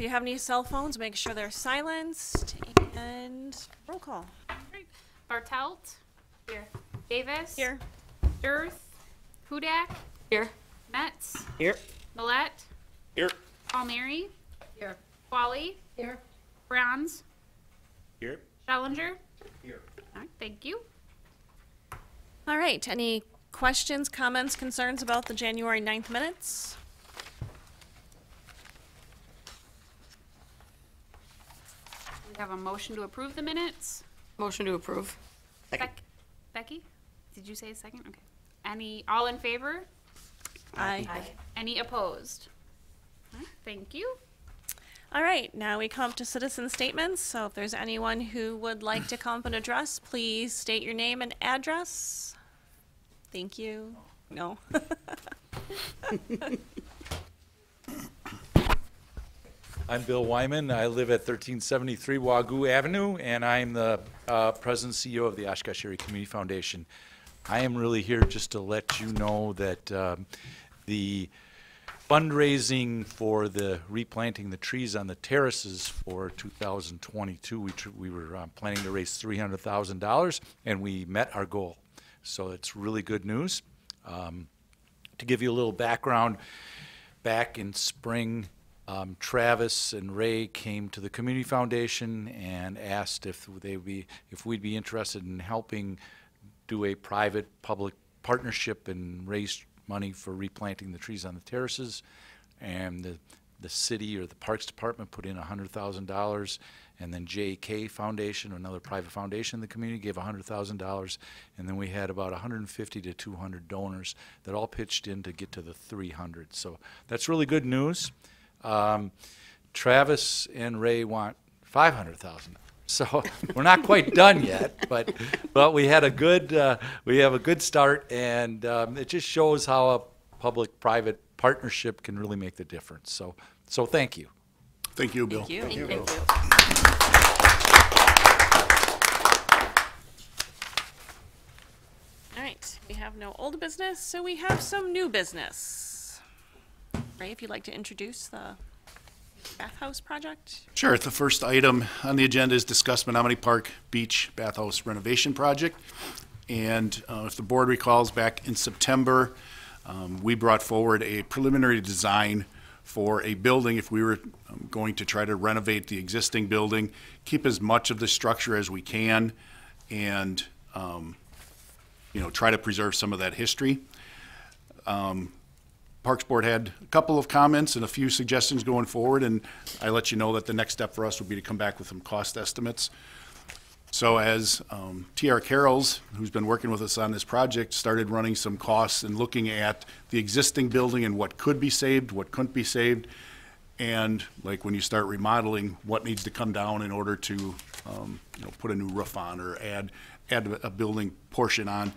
you have any cell phones, make sure they're silenced. And roll call. Right. Bartelt. Here. Davis. Here. Dirth. Hudak. Here. Metz. Here. Millette. Here. Palmieri. Here. Wally. Here. Bronze. Here. Schellinger. Here. All right, thank you. All right, any questions, comments, concerns about the January 9th minutes? We have a motion to approve the minutes. Motion to approve. Second. Becky, did you say a second? Okay. All in favor? Aye. Any opposed? All right, thank you. All right, now we come up to citizen statements. So if there's anyone who would like to come up and address, please state your name and address. Thank you. No. I'm Bill Wyman. I live at 1373 Wagoo Avenue, and I'm the president and CEO of the Oshkosh Area Community Foundation. I am really here just to let you know that the fundraising for the replanting the trees on the terraces for 2022, we were planning to raise $300,000, and we met our goal. So it's really good news. To give you a little background, back in spring, Travis and Ray came to the Community Foundation and asked if we'd be interested in helping do a private-public partnership and raise money for replanting the trees on the terraces. And the city or the Parks Department put in $100,000, and then JK Foundation, another private foundation in the community, gave $100,000, and then we had about 150 to 200 donors that all pitched in to get to the 300. So that's really good news. Travis and Ray want $500,000. So we're not quite done yet, but we had a good we have a good start, and it just shows how a public-private partnership can really make the difference. So thank you. Thank you, Bill. Thank you. Thank you. All right, we have no old business, so we have some new business. Ray, if you'd like to introduce the bathhouse project. Sure. The first item on the agenda is discuss Menominee Park Beach Bathhouse renovation project. And if the board recalls, back in September, we brought forward a preliminary design for a building if we were going to try to renovate the existing building, keep as much of the structure as we can, and try to preserve some of that history. Parks Board had a couple of comments and a few suggestions going forward, and I let you know that the next step for us would be to come back with some cost estimates. So as T.R. Carroll's, who's been working with us on this project, started running some costs and looking at the existing building and what could be saved, what couldn't be saved, and like when you start remodeling, what needs to come down in order to put a new roof on or add a building portion on.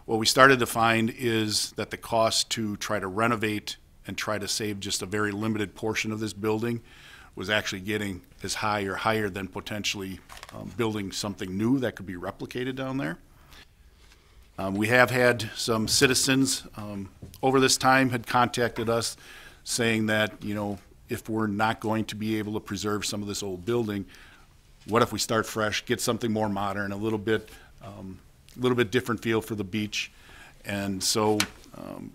What we started to find is that the cost to try to renovate and try to save just a very limited portion of this building was actually getting as high or higher than potentially building something new that could be replicated down there. We have had some citizens over this time had contacted us saying that, if we're not going to be able to preserve some of this old building, what if we start fresh, get something more modern, a little bit different feel for the beach. And so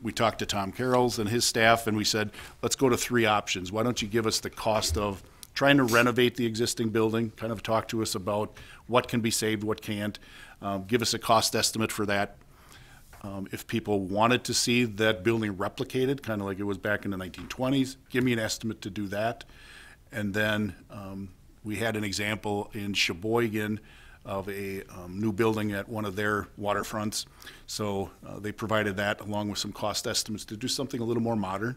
we talked to Tom Carroll's and his staff, and we said, let's go to three options. Why don't you give us the cost of trying to renovate the existing building, kind of talk to us about what can be saved, what can't, give us a cost estimate for that. If people wanted to see that building replicated, kind of like it was back in the 1920s, give me an estimate to do that. And then we had an example in Sheboygan of a new building at one of their waterfronts. So they provided that along with some cost estimates to do something a little more modern.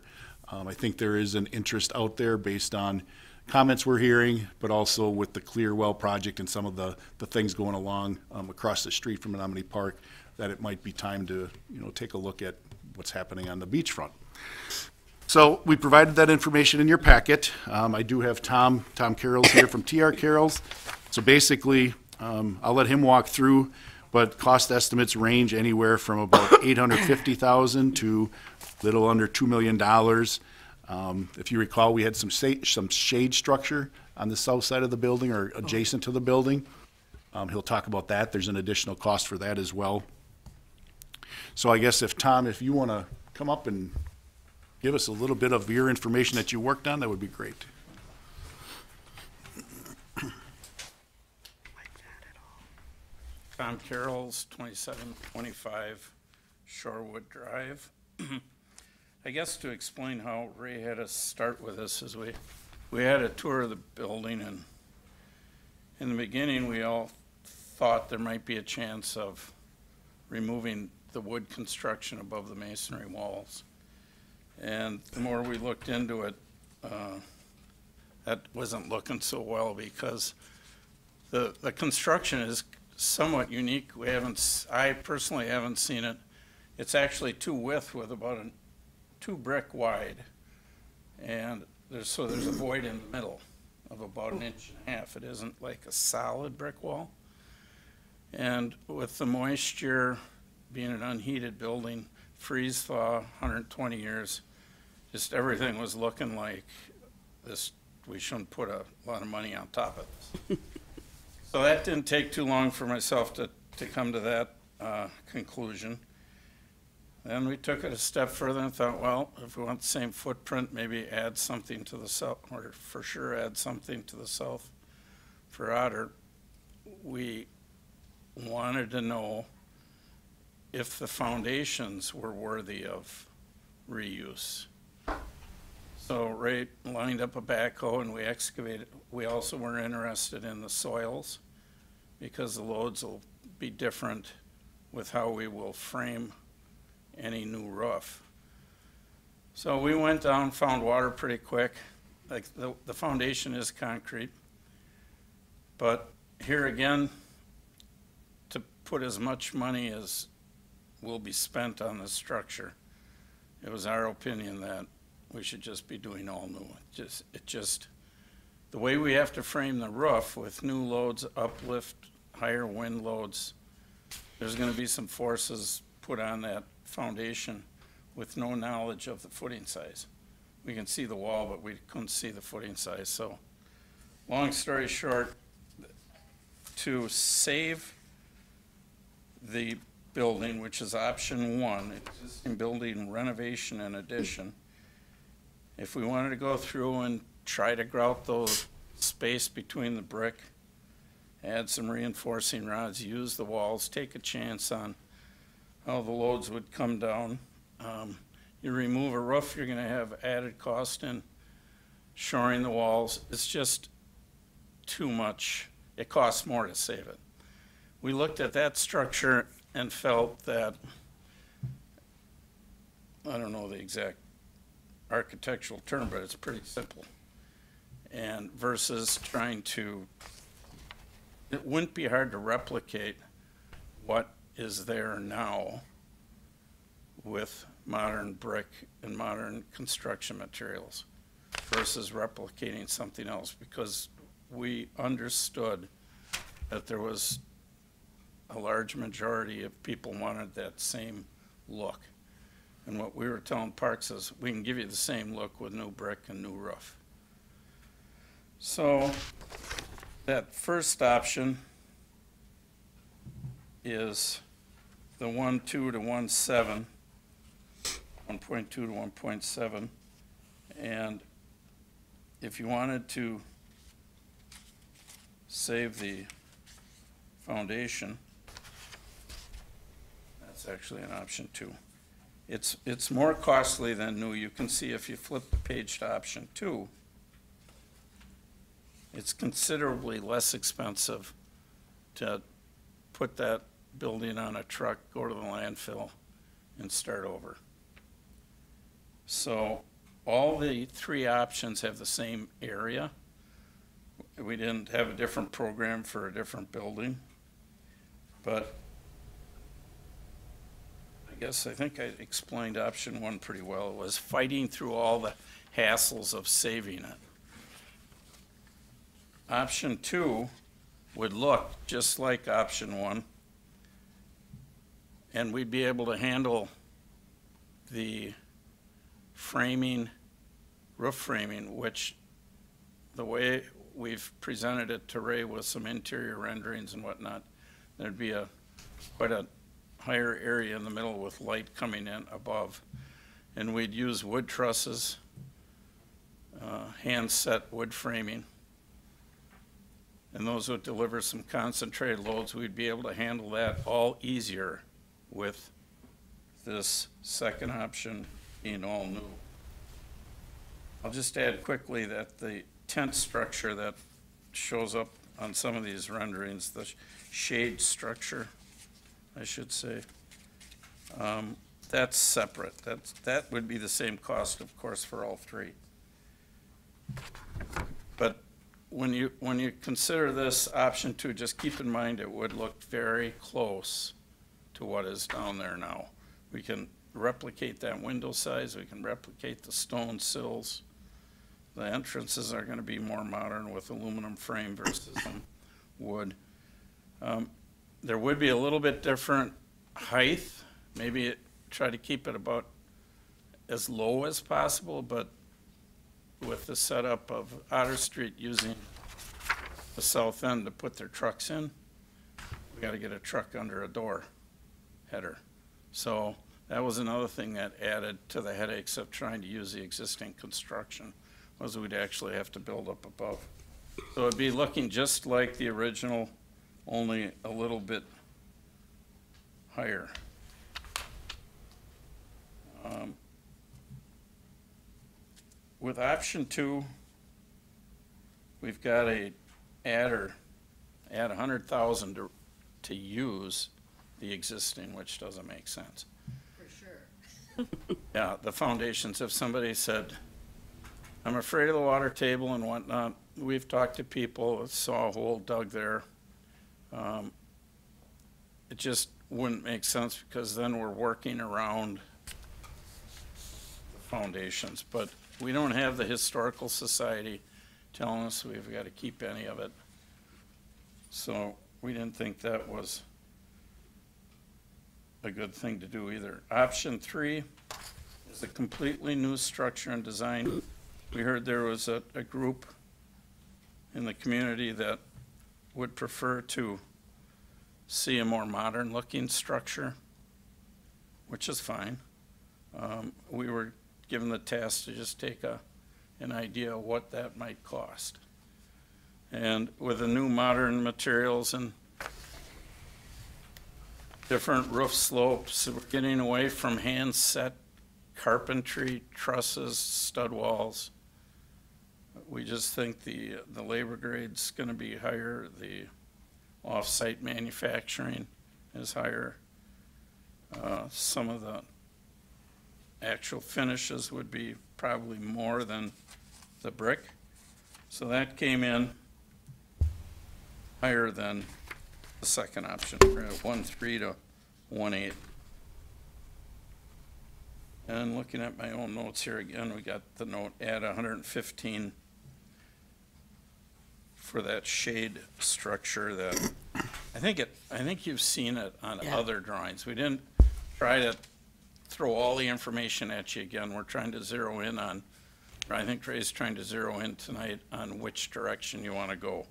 I think there is an interest out there based on comments we're hearing, but also with the Clearwell project and some of the things going along across the street from Menominee Park, that it might be time to take a look at what's happening on the beachfront. So we provided that information in your packet. I do have Tom Carroll's here from T.R. Carroll's. So basically, I'll let him walk through, but cost estimates range anywhere from about $850,000 to a little under $2 million. If you recall, we had some shade structure on the south side of the building or adjacent to the building. He'll talk about that. There's an additional cost for that as well. So I guess Tom, if you want to come up and give us a little bit of your information that you worked on, that would be great. Tom Carroll's 2725 Shorewood Drive. I guess to explain how Ray had us start with this is we had a tour of the building, and in the beginning we all thought there might be a chance of removing the wood construction above the masonry walls. And the more we looked into it, that wasn't looking so well because the construction is somewhat unique. I personally haven't seen it. It's actually 2 width with about 2 brick wide. And there's a void in the middle of about 1.5 inches. It isn't like a solid brick wall. And with the moisture being an unheated building, freeze thaw, 120 years, just everything was looking like this. We shouldn't put a lot of money on top of this. So that didn't take too long for myself to come to that conclusion. Then we took it a step further and thought, well, if we want the same footprint, maybe add something to the south, or for sure add something to the south for Otter. We wanted to know if the foundations were worthy of reuse. So Ray lined up a backhoe and we excavated. We also were interested in the soils because the loads will be different with how we will frame any new roof. So we went down, found water pretty quick. Like the foundation is concrete, but here again, to put as much money as will be spent on the structure, it was our opinion that we should just be doing all new. The way we have to frame the roof with new loads, uplift, higher wind loads, there's going to be some forces put on that foundation with no knowledge of the footing size. We can see the wall, but we couldn't see the footing size. So long story short, to save the building, which is option 1, existing building renovation and addition, if we wanted to go through and try to grout those space between the brick, add some reinforcing rods, use the walls, take a chance on how the loads would come down. You remove a roof, you're going to have added cost in shoring the walls. It's just too much. It costs more to save it. We looked at that structure and felt that, I don't know the exact architectural term, but it's pretty simple. And versus trying to, it wouldn't be hard to replicate what is there now with modern brick and modern construction materials versus replicating something else, because we understood that there was a large majority of people wanted that same look. And what we were telling Parks is, we can give you the same look with new brick and new roof. So that first option is the 1.2 to 1.7, 1.2 to 1.7. And if you wanted to save the foundation, that's actually an option 2. It's more costly than new. You can see if you flip the page to option 2, it's considerably less expensive to put that building on a truck, go to the landfill, and start over. So all the 3 options have the same area. We didn't have a different program for a different building, but I think I explained option 1 pretty well. It was fighting through all the hassles of saving it. Option 2 would look just like option 1, and we'd be able to handle the framing roof framing, which the way we've presented it to Ray with some interior renderings and whatnot, there'd be quite a higher area in the middle with light coming in above. And we'd use wood trusses, hand-set wood framing. And those would deliver some concentrated loads. We'd be able to handle that all easier with this second option being all new. I'll just add quickly that the tent structure that shows up on some of these renderings, the shade structure, I should say, that's separate. That would be the same cost, of course, for all three. But when you consider this option 2, just keep in mind it would look very close to what is down there now. We can replicate that window size. We can replicate the stone sills. The entrances are going to be more modern with aluminum frame versus wood. There would be a little bit different height. Maybe try to keep it about as low as possible, but with the setup of Otter Street using the south end to put their trucks in, we got to get a truck under a door header. So that was another thing that added to the headaches of trying to use the existing construction, was we'd actually have to build up above. So it'd be looking just like the original, only a little bit higher. With option 2, we've got add 100,000 to use the existing, which doesn't make sense. For sure. Yeah, the foundations, if somebody said, I'm afraid of the water table and whatnot, we've talked to people, saw a hole dug there. It just wouldn't make sense because then we're working around the foundations. But we don't have the Historical Society telling us we've got to keep any of it. So we didn't think that was a good thing to do either. Option 3 is a completely new structure and design. We heard there was a group in the community that would prefer to see a more modern looking structure, which is fine. We were given the task to just take an idea of what that might cost. And with the new modern materials and different roof slopes, we're getting away from hand-set carpentry, trusses, stud walls. We just think the labor grade's going to be higher. The off-site manufacturing is higher. Some of the actual finishes would be probably more than the brick. So that came in higher than the second option. We're at 1.3 to 1.8. And looking at my own notes here again, we got the note add 115 for that shade structure that I think you've seen it on other drawings. We didn't try to throw all the information at you again. We're trying to zero in on, or I think Ray's trying to zero in tonight on which direction you want to go.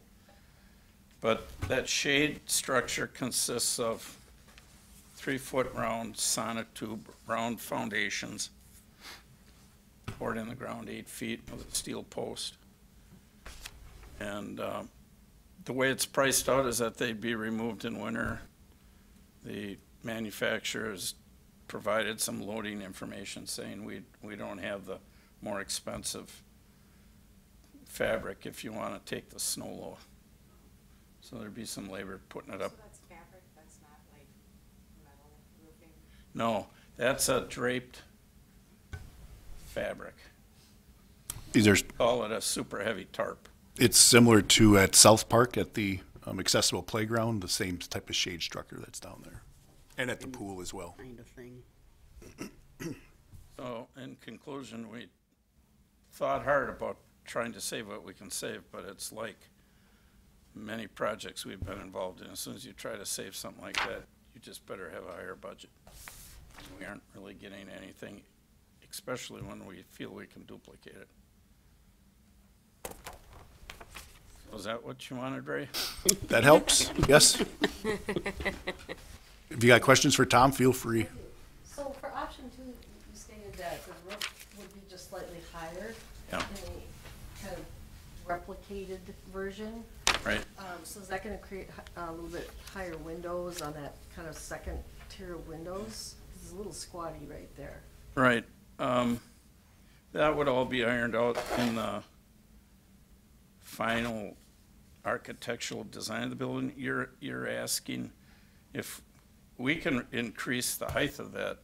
But that shade structure consists of 3-foot round sonotube round foundations poured in the ground 8 feet with a steel post. And the way it's priced out is that they'd be removed in winter. The manufacturers provided some loading information saying we don't have the more expensive fabric if you want to take the snow low. So there'd be some labor putting it up. So that's fabric, that's not like metal roofing? No, that's a draped fabric. There's, Call it a super heavy tarp. it's similar to at South Park at the accessible playground, the same type of shade structure that's down there. And at the pool as well. Kind of thing. So in conclusion, we thought hard about trying to save what we can save, but it's like many projects we've been involved in. As soon as you try to save something like that, you just better have a higher budget. We aren't really getting anything, especially when we feel we can duplicate it. Was that what you wanted, Ray? That helps? Yes? If you got questions for Tom, feel free. So for option 2, you stated that the roof would be just slightly higher Yeah. in a kind of replicated version. Right. So is that gonna create a little bit higher windows on that kind of second tier of windows? It's a little squatty right there. Right. That would all be ironed out in the final architectural design of the building. You're asking if we can increase the height of that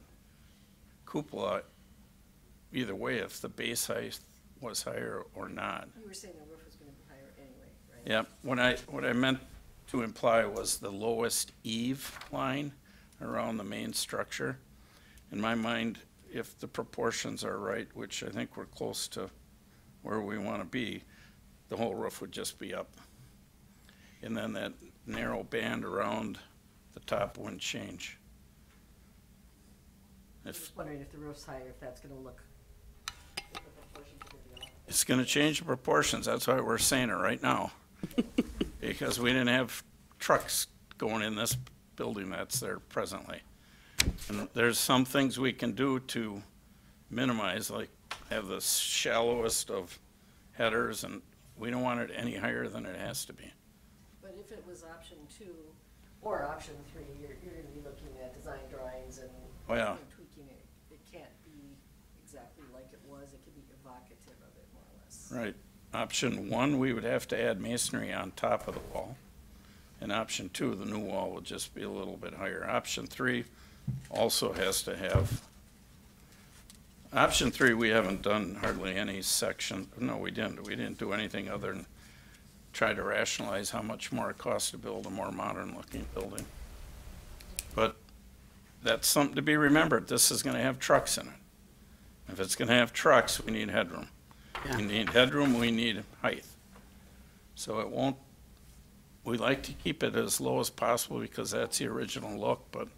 cupola either way, if the base height was higher or not. You were saying the roof was gonna be higher anyway, right? Yeah, what I meant to imply was the lowest eave line around the main structure. In my mind, if the proportions are right, which I think we're close to where we want to be, the whole roof would just be up. And then that narrow band around the top wouldn't change. I'm If just wondering if the roof's higher, if that's gonna look, if the proportions are gonna be off. it's going to change the proportions, that's why we're saying it right now. Because we didn't have trucks going in this building that's there presently. And there's some things we can do to minimize, like have the shallowest of headers, and we don't want it any higher than it has to be. But if it was option 2 or option 3, you're gonna be looking at design drawings and Oh, yeah. and tweaking it. It can't be exactly like it was, it can be evocative of it more or less. Right. Option 1, we would have to add masonry on top of the wall. And option 2, the new wall would just be a little bit higher. Option 3 also has to have. Option 3, we haven't done hardly any section. No, we didn't. We didn't do anything other than try to rationalize how much more it costs to build a more modern-looking building. But that's something to be remembered. This is going to have trucks in it. If it's going to have trucks, we need headroom. We need headroom, we need height. So it won't, we like to keep it as low as possible because that's the original look, but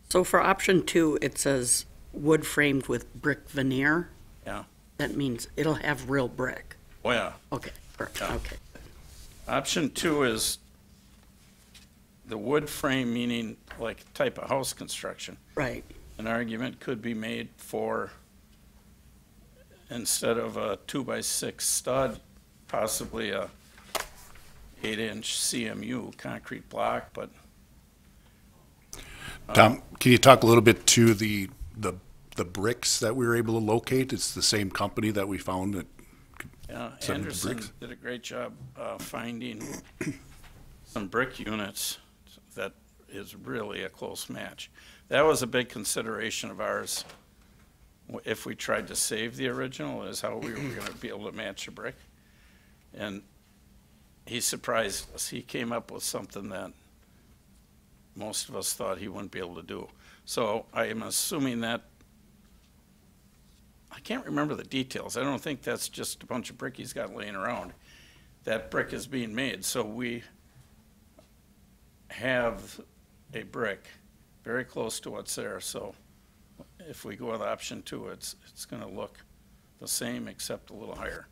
So for option 2, it says wood framed with brick veneer. Yeah. That means it'll have real brick. oh yeah. Okay, Yeah. okay. Option 2 is the wood frame, meaning like type of house construction. Right. An argument could be made for, instead of a 2x6 stud, possibly a 8-inch CMU concrete block, but Tom, can you talk a little bit to the bricks that we were able to locate? It's the same company that we found that, yeah, Some Anderson bricks? did a great job finding some brick units that is really a close match. That was a big consideration of ours if we tried to save the original, is how we were going to be able to match a brick. And he surprised us. He came up with something that most of us thought he wouldn't be able to do. So I am assuming that, I can't remember the details. I don't think that's just a bunch of brick he's got laying around. That brick is being made, so we have a brick very close to what's there. So if we go with option 2, it's going to look the same except a little higher.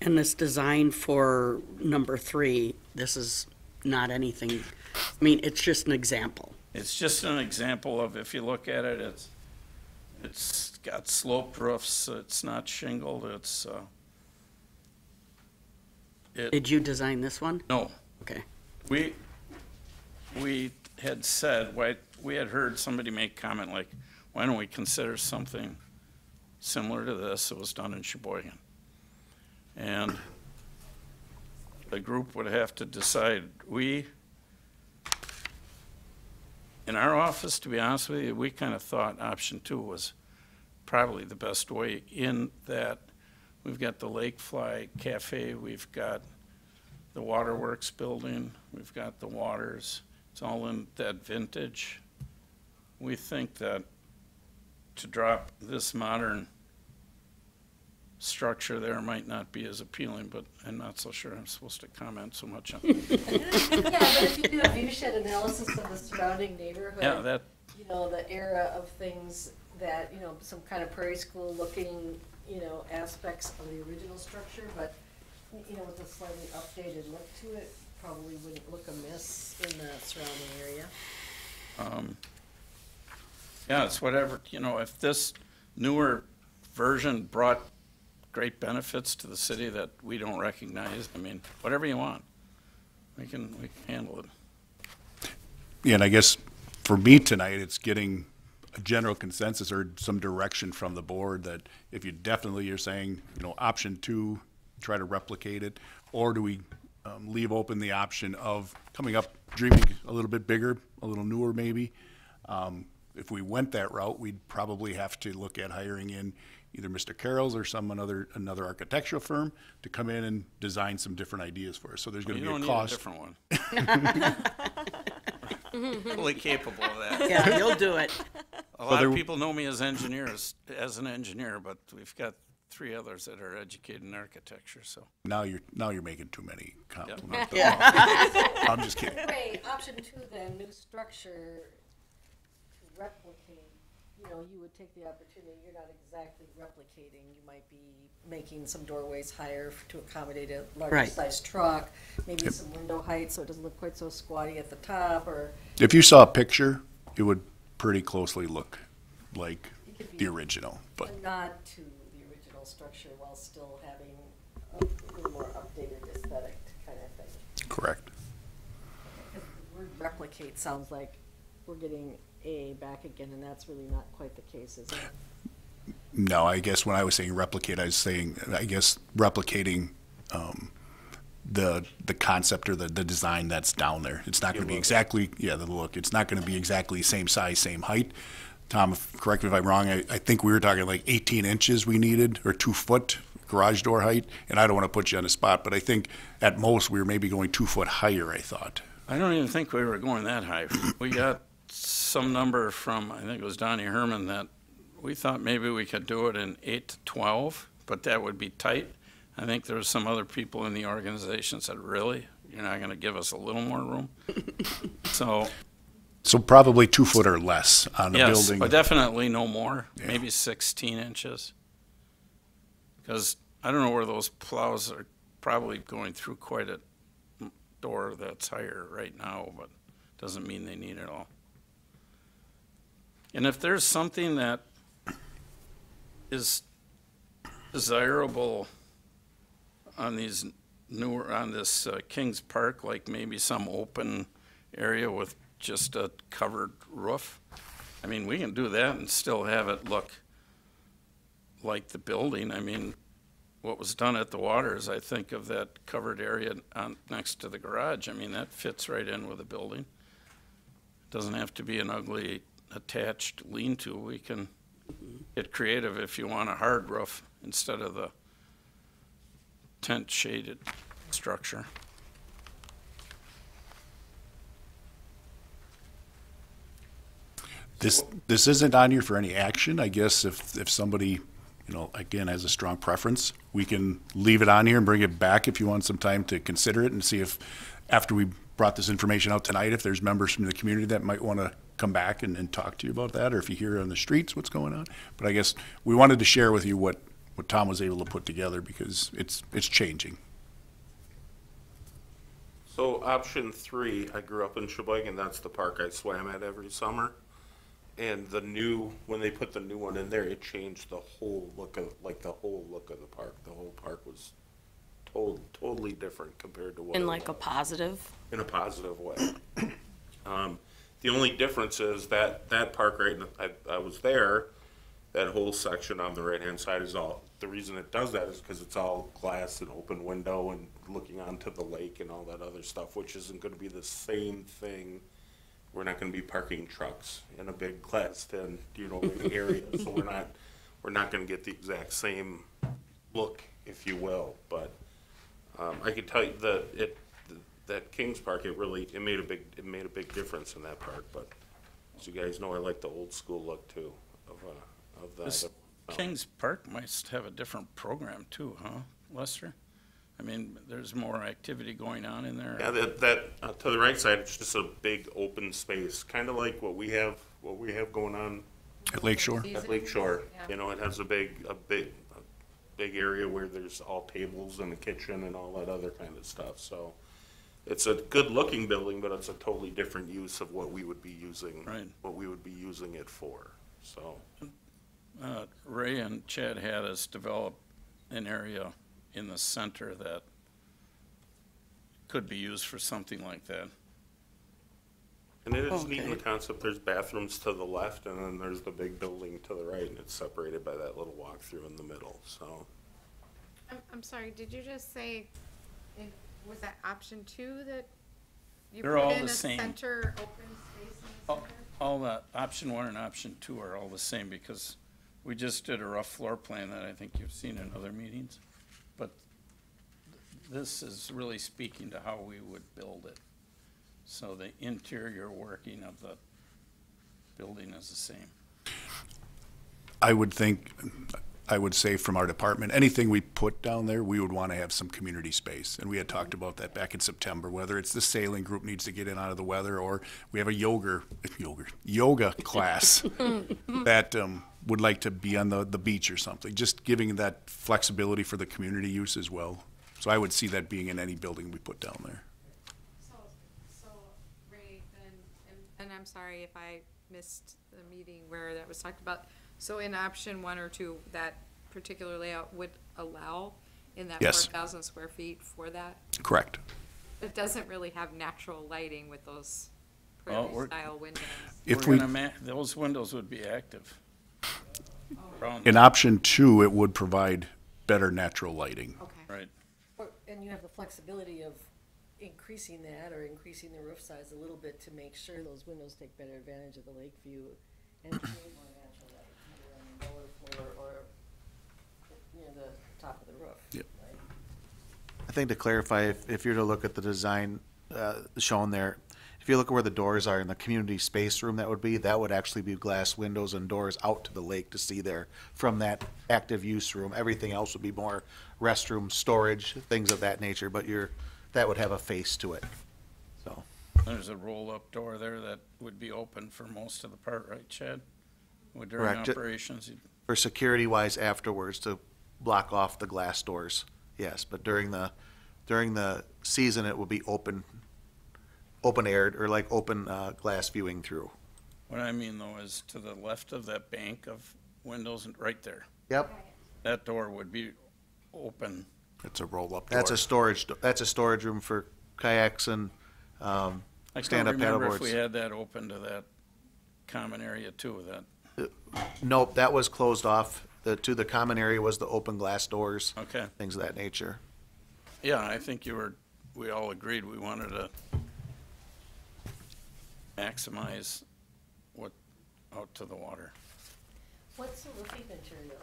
And this design for number 3, this is not anything, I mean, it's just an example. It's just an example of, if you look at it, it's got sloped roofs, it's not shingled, it's, Did you design this one? no. Okay. We had said, we had heard somebody make comment like, why don't we consider something similar to this that was done in Sheboygan? And the group would have to decide. In our office, to be honest with you, we kind of thought option 2 was probably the best way, in that we've got the Lake Fly Cafe, we've got the Waterworks building, we've got the Waters. It's all in that vintage. We think that to drop this modern structure there might not be as appealing, but I'm not so sure I'm supposed to comment so much on it. Yeah, but if you do a view shed analysis of the surrounding neighborhood. Yeah, you know, the era of things that, you know, some kind of prairie school looking, you know, aspects of the original structure, but, you know, with a slightly updated look to it, probably wouldn't look amiss in the surrounding area. Yeah, it's whatever, you know, if this newer version brought great benefits to the city that we don't recognize, I mean, whatever you want, we can handle it. Yeah, and I guess for me tonight, it's getting a general consensus or some direction from the board that if you definitely, you're saying, you know, option 2, try to replicate it, or do we leave open the option of coming up, dreaming a little bit bigger, a little newer maybe? If we went that route, we'd probably have to look at hiring in either Mr. Carroll's or another architectural firm to come in and design some different ideas for us. So there's going to be a cost. You don't need a different one. Fully capable of that. Yeah, you'll do it. A lot of people know me as an engineer, but we've got 3 others that are educated in architecture, so. Now you're making too many compliments. Yeah. I'm just kidding. Anyway, option 2 then, new structure to replicate, you know, you would take the opportunity, you're not exactly replicating, you might be making some doorways higher to accommodate a larger Right. size truck, maybe some window height so it doesn't look quite so squatty at the top, or If you saw a picture, it would pretty closely look like it could be the original, but a nod to the original structure while still having a little more updated aesthetic kind of thing. correct. Because the word replicate sounds like we're getting A back again, and that's really not quite the case, is it? No, I guess when I was saying replicate, I was saying, I guess replicating the concept or the design that's down there. It's not going to be exactly, the look. It's not going to be exactly same size, same height. Tom, correct me if I'm wrong, I think we were talking like 18 inches we needed, or 2 foot garage door height, and I don't want to put you on the spot, but I think at most we were maybe going 2 foot higher, I thought. I don't even think we were going that high. We got some number from, I think it was Donnie Herman, that we thought maybe we could do it in 8 to 12, but that would be tight. I think there were some other people in the organization said, really? You're not going to give us a little more room? So probably 2 foot or less on the Yes, building. but definitely no more, Yeah. maybe 16 inches. Because I don't know where those plows are probably going through quite a door that's higher right now, but doesn't mean they need it all. And if there's something that is desirable on these on this Kings Park, like maybe some open area with just a covered roof, I mean, we can do that and still have it look like the building. I mean, what was done at the Waters, I think of that covered area next to the garage. I mean, that fits right in with the building. Doesn't have to be an ugly attached lean-to. We can get creative if you want a hard roof instead of the tent shaded structure. This isn't on here for any action. I guess if somebody, again, has a strong preference, we can leave it on here and bring it back if you want some time to consider it and see if, after we brought this information out tonight, if there's members from the community that might want to come back and talk to you about that, or if you hear on the streets what's going on. But I guess we wanted to share with you what Tom was able to put together, because it's changing. So option 3, I grew up in Sheboygan, that's the park I swam at every summer. And when they put the new one in there, it changed the whole look of the park. The whole park was totally different compared to what In it like a was. positive? In a positive way. The only difference is that park I was there, that whole section on the right-hand side is all, the reason it does that is because it's all glass and open window and looking onto the lake and all that other stuff, which isn't going to be the same thing. We're not going to be parking trucks in a big glassed in, area, so we're not going to get the exact same look, if you will. But I can tell you that Kings Park, it made a big difference in that park. But as you guys know, I like the old school look too of that. This Kings Park might have a different program too, huh, Lester? I mean, there's more activity going on in there. Yeah, that to the right side, it's just a big open space, kind of like what we have going on At Lake Shore? at Lake Shore. You know, it has a big area where there's all tables and a kitchen and all that other kind of stuff. So it's a good looking building, but it's a totally different use of what we would be using, Right. what we would be using it for. So Ray and Chad had us develop an area in the center that could be used for something like that. and it is neat in the Okay. concept. There's bathrooms to the left, and then there's the big building to the right, and it's separated by that little walk-through in the middle. So I'm sorry, did you just say, was that option 2 that you They're put all in the a same. center open space in the center? All the option 1 and option 2 are all the same because we just did a rough floor plan that I think you've seen in other meetings. But this is really speaking to how we would build it. So the interior working of the building is the same. I would say from our department, anything we put down there, we would want to have some community space. And we had talked about that back in September, whether it's the sailing group needs to get in out of the weather, or we have a yoga class that would like to be on the beach or something, just giving that flexibility for the community use as well. So I would see that being in any building we put down there. So Ray, then, and I'm sorry if I missed the meeting where that was talked about. So in option 1 or 2, that particular layout would allow in that Yes. 4,000 square feet for that? Correct. It doesn't really have natural lighting with those Well, prairie style windows. If We're we, gonna those windows would be active. Around in the- option 2, it would provide better natural lighting. Okay. Right. And you have the flexibility of increasing that or increasing the roof size a little bit to make sure those windows take better advantage of the lake view and create more natural light, either on the lower floor or near the top of the roof. Yep. Right? I think to clarify, if you're to look at the design shown there, if you look at where the doors are in the community space room, that would actually be glass windows and doors out to the lake to see there from that active use room. Everything else would be more restroom, storage, things of that nature, but that would have a face to it, so. There's a roll-up door there that would be open for most of the part, right, Chad? During Correct. operations, For security wise afterwards, to block off the glass doors, yes, but during the season, it will be open aired, or like open glass viewing through. what I mean though is to the left of that bank of windows, right there, Yep, that door would be open. It's a roll-up door. that's a storage room for kayaks and I can't stand-up remember if we paddleboards. had that open to that common area too, that, Nope, that was closed off. To the common area was the open glass doors, okay. things of that nature. Yeah, I think we all agreed we wanted to maximize what out to the water. What's the roofing material?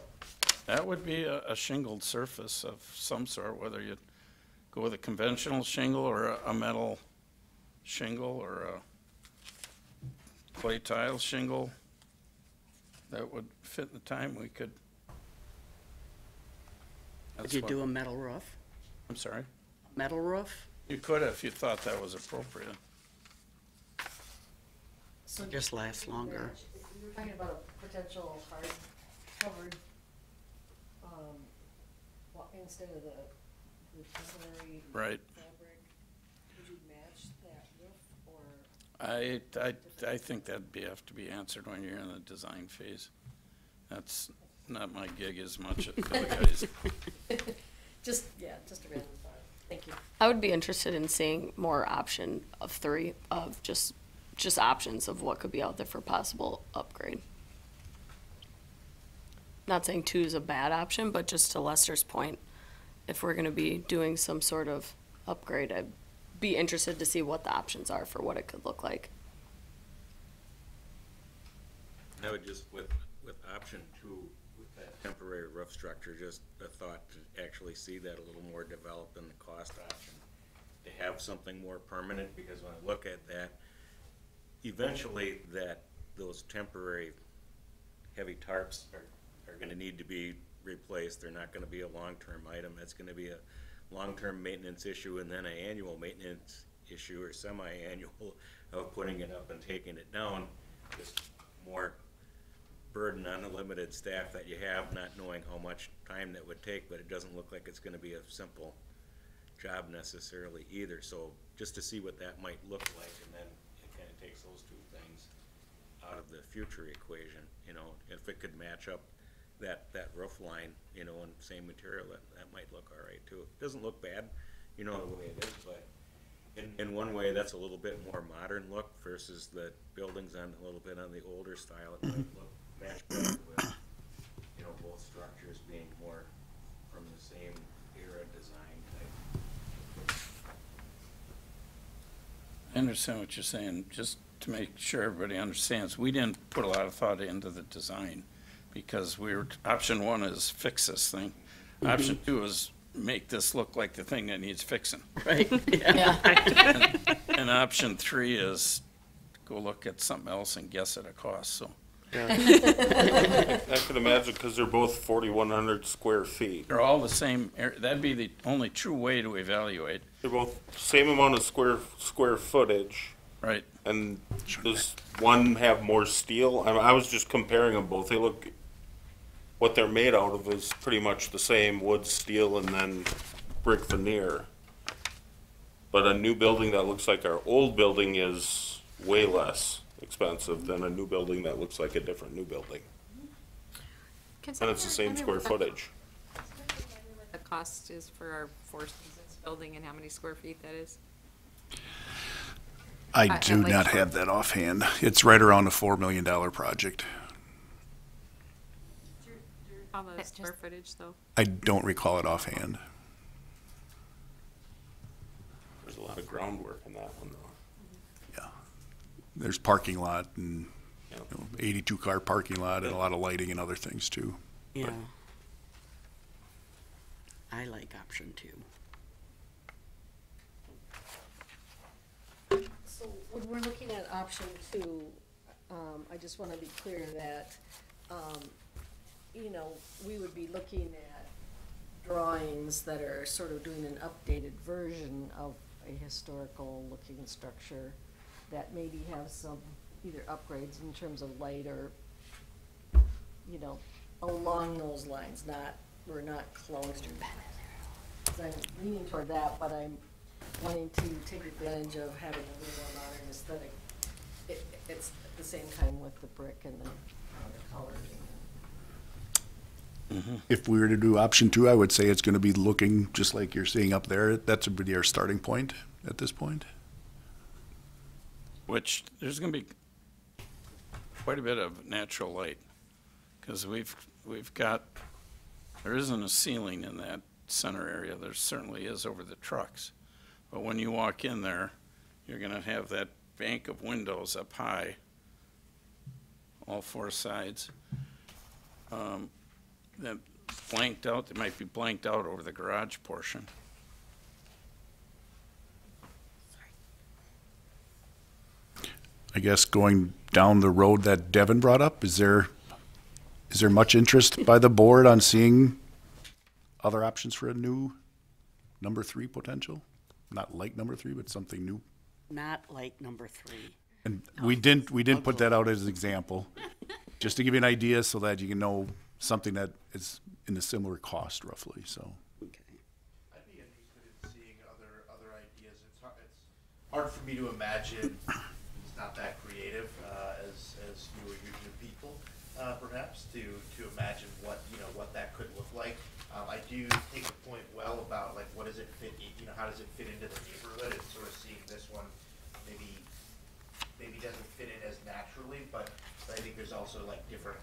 That would be a shingled surface of some sort, whether you go with a conventional shingle or a metal shingle or a clay tile shingle. That would fit the time we could. Could That's you what- do a metal roof? I'm sorry? Metal roof? You could if you thought that was appropriate. So Just lasts longer. we were talking about a potential hard covered, instead of the temporary Right. fabric. Would you match that roof or? I think that'd have to be answered when you're in the design phase. That's not my gig as much as the guys. Just a random thought. Thank you. I would be interested in seeing more option of 3 of just options of what could be out there for possible upgrade. Not saying 2 is a bad option, but just to Lester's point, if we're gonna be doing some sort of upgrade, I'd be interested to see what the options are for what it could look like. I would just, with option 2, with that temporary roof structure, just a thought to actually see that a little more developed than the cost option. To have something more permanent, because when I look at that, eventually those temporary heavy tarps are gonna need to be replaced. They're not gonna be a long-term item. That's gonna be a long-term maintenance issue and then an annual maintenance issue or semi-annual of putting it up and taking it down. Just more burden on the limited staff that you have, not knowing how much time that would take, but it doesn't look like it's gonna be a simple job necessarily either. So just to see what that might look like, and then it kinda takes those two things out of the future equation, you know, if it could match up that roof line, you know, and same material, that might look all right too. It doesn't look bad, you know, the way it is, but in one way, that's a little bit more modern look versus the buildings on a little bit on the older style. It might look match better with, you know, both structures being more from the same era design type. I understand what you're saying. Just to make sure everybody understands, we didn't put a lot of thought into the design because option one is fix this thing. Option two is make this look like the thing that needs fixing. Right, yeah. And option three is go look at something else and guess at a cost, so. I could imagine, because they're both 4,100 square feet. They're all the same, that'd be the only true way to evaluate. They're both same amount of square footage. Right. And does one have more steel? I was just comparing them both. They look, what they're made out of is pretty much the same, wood, steel, and then brick veneer. But a new building that looks like our old building is way less expensive than a new building that looks like a different new building. And it's the same square footage. The cost is for our Four Seasons building and how many square feet that is? I do not have that offhand. It's right around a $4 million project. All the square footage though? I don't recall it offhand. There's a lot of groundwork in that one though. Yeah. There's parking lot and 82 car parking lot and a lot of lighting and other things too. Yeah. I like option two. So when we're looking at option two, I just want to be clear that, you know, we would be looking at drawings that are sort of doing an updated version of a historical looking structure that maybe have some either upgrades in terms of light or, you know, along those lines, we're not closed or so I'm leaning toward that, but I'm wanting to take advantage of having a little more modern aesthetic. It's at the same time with the brick and the colors. If we were to do option two, I would say it's going to be looking just like you're seeing up there. That's would be our starting point at this point. Which there's going to be quite a bit of natural light because we've got, there isn't a ceiling in that center area. There certainly is over the trucks. But when you walk in there, you're going to have that bank of windows up high, all four sides. That blanked out, they might be blanked out over the garage portion. I guess going down the road that Devin brought up, is there much interest by the board on seeing other options for a new number three potential? Not like number three, but something new. Not like number three. And we didn't put that out as an example, just to give you an idea so that you can know something that is in a similar cost roughly, so. Okay. I'd be interested in seeing other ideas. It's hard for me to imagine. It's not that creative as you or your people, perhaps, to imagine what that could look like. I do take the point well about like what does it fit, how does it fit into the neighborhood, and sort of seeing this one maybe doesn't fit in as naturally, but I think there's also like different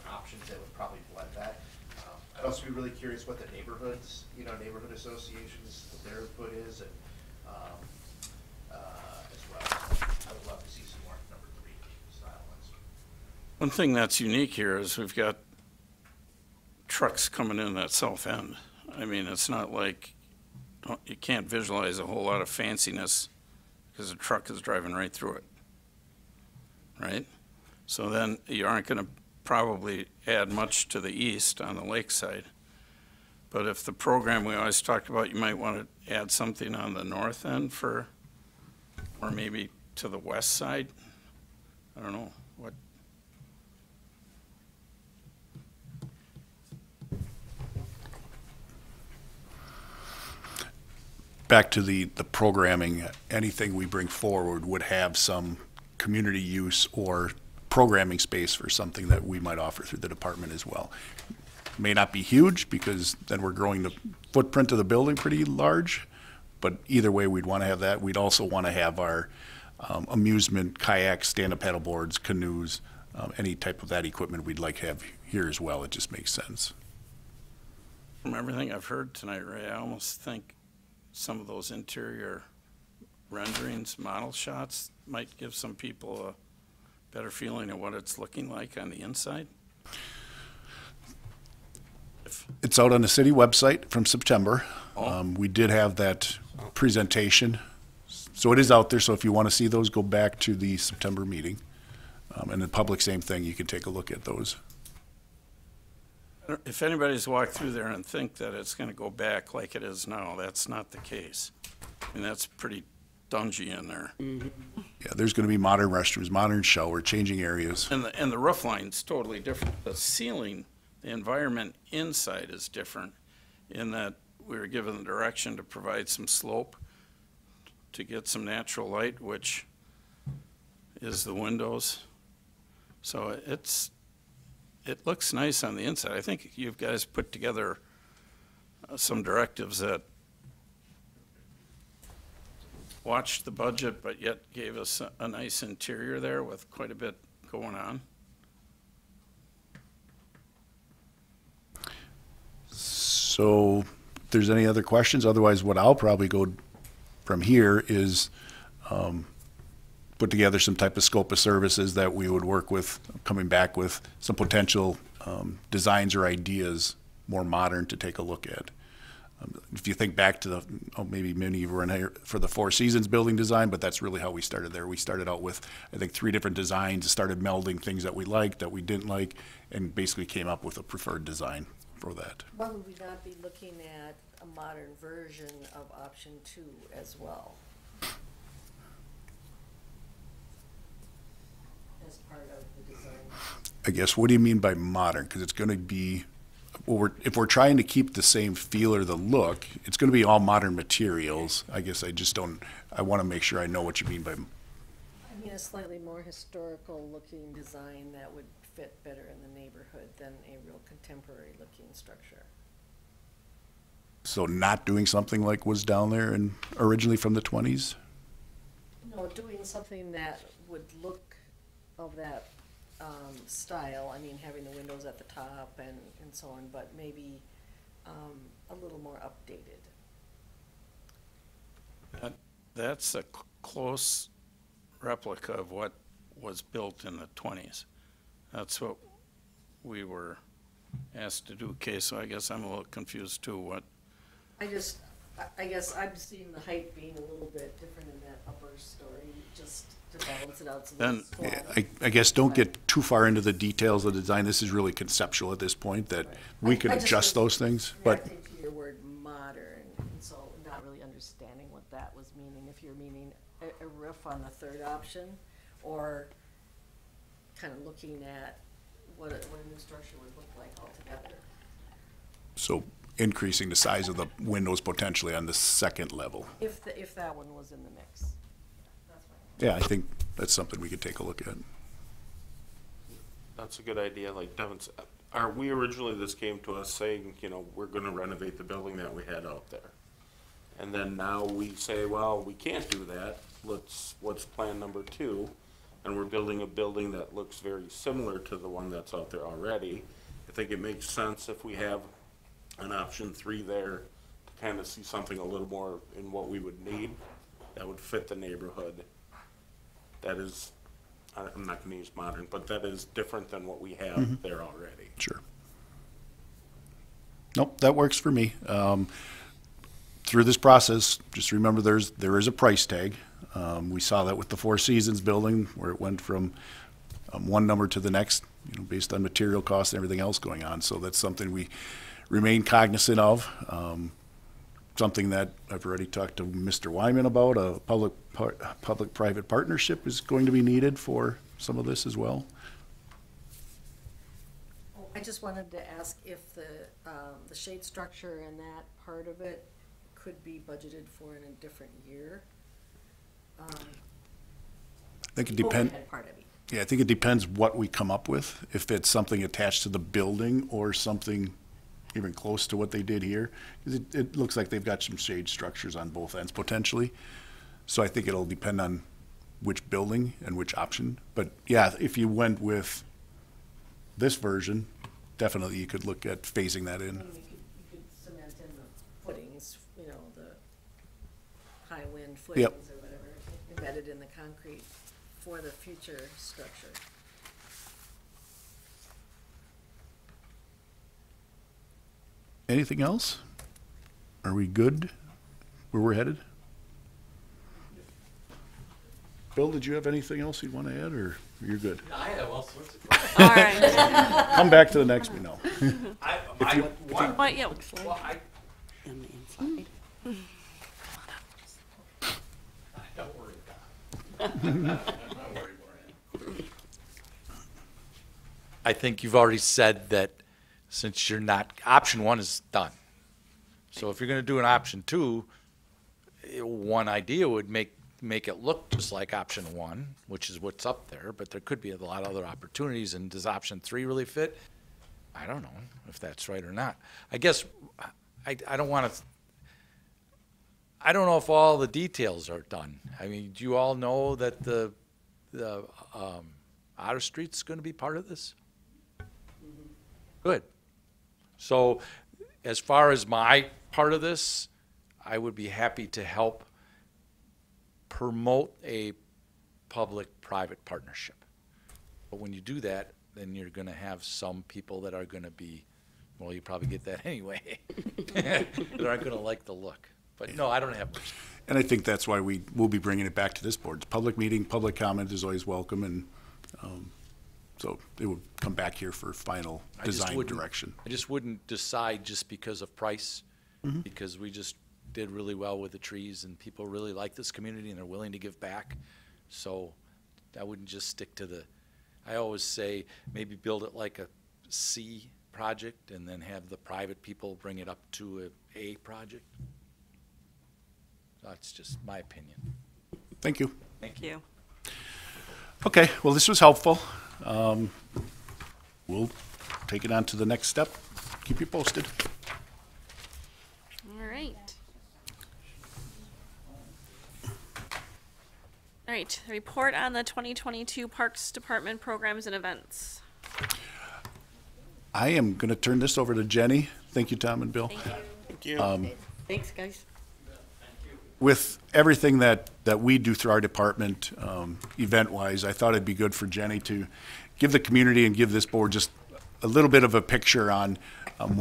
options that would probably blend that. I'd also be really curious what the neighborhood associations, what their input is, and as well. I would love to see some more number three style ones. One thing that's unique here is we've got trucks coming in that south end. I mean, it's not like you can't visualize a whole lot of fanciness because the truck is driving right through it, right? So then you aren't going to probably add much to the east on the lakeside. But if the program we always talked about, you might want to add something on the north end for, or maybe to the west side. I don't know, what, Back to the programming, anything we bring forward would have some community use or programming space for something that we might offer through the department as well. May not be huge, because then we're growing the footprint of the building pretty large, but either way, we'd want to have that. We'd also want to have our amusement, kayaks, stand-up paddle boards, canoes, any type of that equipment we'd like to have here as well. It just makes sense. from everything I've heard tonight, Ray, I almost think some of those interior renderings, model shots, might give some people a better feeling of what it's looking like on the inside. It's out on the city website from September. Oh. We did have that presentation. So it is out there, so if you want to see those, go back to the September meeting. And the public, same thing, you can take a look at those. If anybody's walked through there and think that it's gonna go back like it is now, that's not the case. I mean, that's pretty dungy in there. Yeah, there's going to be modern restrooms, modern shower, changing areas. And the roof line's totally different. The ceiling, the environment inside is different in that we were given the direction to provide some slope to get some natural light, which is the windows. So it looks nice on the inside. I think you guys put together some directives that watched the budget, but yet gave us a nice interior there with quite a bit going on. So if there's any other questions, otherwise what I'll probably go from here is put together some type of scope of services that we would work with, coming back with some potential designs or ideas, more modern, to take a look at. If you think back to the, maybe many of you were in here for the Four Seasons building design, but that's really how we started there. We started out with, I think, 3 different designs, started melding things that we liked, that we didn't like, and basically came up with a preferred design for that. But would we not be looking at a modern version of option 2 as well? As part of the design? I guess, what do you mean by modern? Because it's going to be, well, if we're trying to keep the same feel or the look, it's going to be all modern materials. I guess I just don't, I want to make sure I know what you mean by. I mean, a slightly more historical looking design that would fit better in the neighborhood than a real contemporary looking structure. So not doing something like was down there and originally from the 20s? No, doing something that would look of that style. I mean, having the windows at the top and so on, but maybe a little more updated. That's a close replica of what was built in the 20s. That's what we were asked to do. Okay, so I guess I'm a little confused too. What? I guess I'm seeing the height being a little bit different in that upper story, just to balance it out. So Then, that it's Yeah, I guess don't get too far into the details of the design. This is really conceptual at this point, that we can I just adjust was those things, but reacting to your word modern, and so not really understanding what that was meaning, if you're meaning a roof on the third option, or kind of looking at what a new structure would look like altogether. so increasing the size of the windows potentially on the second level. If that one was in the mix. That's fine. Yeah, I think that's something we could take a look at. That's a good idea, like Devin said. We originally, this came to us saying, you know, we're gonna renovate the building that we had out there. And then now we say, well, we can't do that, what's plan number 2? And we're building a building that looks very similar to the one that's out there already. I think it makes sense if we have an option 3 there to kind of see something a little more in what we would need that would fit the neighborhood. That is, I'm not gonna use modern, but that is different than what we have there already. Sure. Nope, that works for me. Through this process, just remember there is a price tag. We saw that with the Four Seasons building, where it went from one number to the next, you know, based on material costs and everything else going on. So that's something we remain cognizant of. Something that I've already talked to Mr. Wyman about, a public-private partnership is going to be needed for some of this as well. I just wanted to ask if the shade structure and that part of it could be budgeted for in a different year. I think it depends. Overhead part of it. Yeah, I think it depends what we come up with, if it's something attached to the building or something even close to what they did here. 'Cause it looks like they've got some shade structures on both ends potentially. So I think it'll depend on which building and which option. But yeah, if you went with this version, definitely you could look at phasing that in. You could cement in the footings, you know, the high wind footings or whatever, embedded in the concrete for the future structure. Anything else? Are we good where we're headed? Bill, did you have anything else you'd want to add, or you're good? I have all sorts of. All right. Come back to the next one, no. What, yeah, In the inside. Don't worry about it. I'm not worried about it. I think you've already said that since you're not, option one is done. So if you're gonna do an option two, one idea would make it look just like option one, which is what's up there, but there could be a lot of other opportunities, and does option three really fit? I don't know if that's right or not. I guess, I don't wanna, I don't know if all the details are done. I mean, do you all know that the Otter Street's gonna be part of this? Good. So as far as my part of this, I would be happy to help promote a public-private partnership. But when you do that, then you're gonna have some people that are gonna be, well, you probably get that anyway, that aren't gonna like the look. But no, I don't have much. And I think that's why we will be bringing it back to this board. It's a public meeting, public comment is always welcome, and so it would come back here for final design direction. I just wouldn't decide just because of price, because we just did really well with the trees, and people really like this community and they're willing to give back. So I wouldn't just stick to the, I always say maybe build it like a C project and then have the private people bring it up to a project. That's just my opinion. Thank you. thank you. Okay, well, this was helpful. We'll take it on to the next step. Keep you posted. All right. All right, report on the 2022 Parks Department programs and events. I am going to turn this over to Jenny. Thank you, Tom and Bill. Thank you. Thanks, guys. With everything that we do through our department, event-wise, I thought it'd be good for Jenny to give the community and give this board just a little bit of a picture on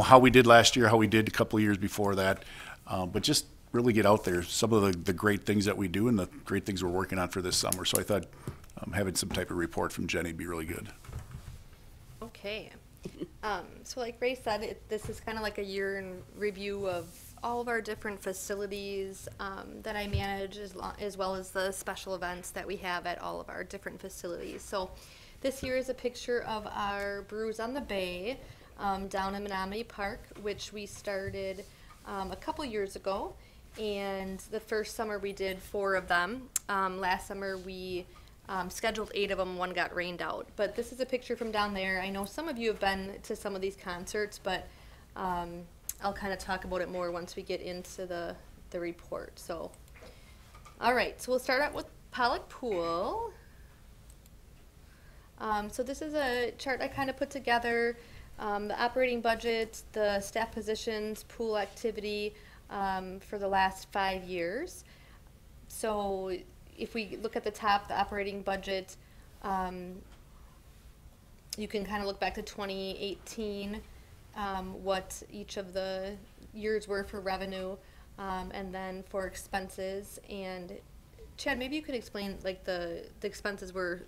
how we did last year, how we did a couple of years before that, but just really get out there, some of the great things that we do and the great things we're working on for this summer. So I thought having some type of report from Jenny would be really good. Okay. So like Ray said, this is kind of like a year in review of all of our different facilities that I manage, as well as the special events that we have at all of our different facilities. So this here is a picture of our Brews on the Bay down in Menominee Park, which we started a couple years ago. And the first summer we did 4 of them. Last summer we scheduled 8 of them, 1 got rained out. But this is a picture from down there. I know some of you have been to some of these concerts, but I'll kind of talk about it more once we get into the report. So, all right, so we'll start out with Pollock Pool. So this is a chart I kind of put together, the operating budget, the staff positions, pool activity for the last 5 years. So if we look at the top, the operating budget, you can kind of look back to 2018, what each of the years were for revenue, and then for expenses. And Chad, maybe you could explain, like, the expenses were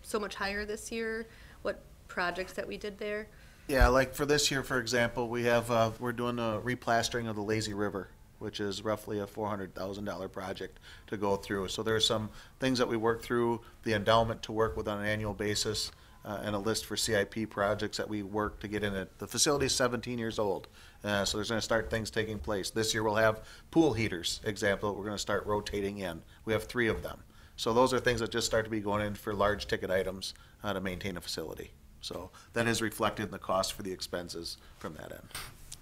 so much higher this year, what projects that we did there? Yeah, like for this year, for example, we have, we're doing a replastering of the lazy river, which is roughly a $400,000 project to go through. So there's some things that we work through, the endowment to work with on an annual basis, and a list for CIP projects that we work to get in it. The facility's 17 years old, so there's gonna start things taking place. This year we'll have pool heaters, example, we're gonna start rotating in. We have 3 of them. So those are things that just start to be going in for large ticket items, to maintain a facility. So that is reflected in the cost for the expenses from that end.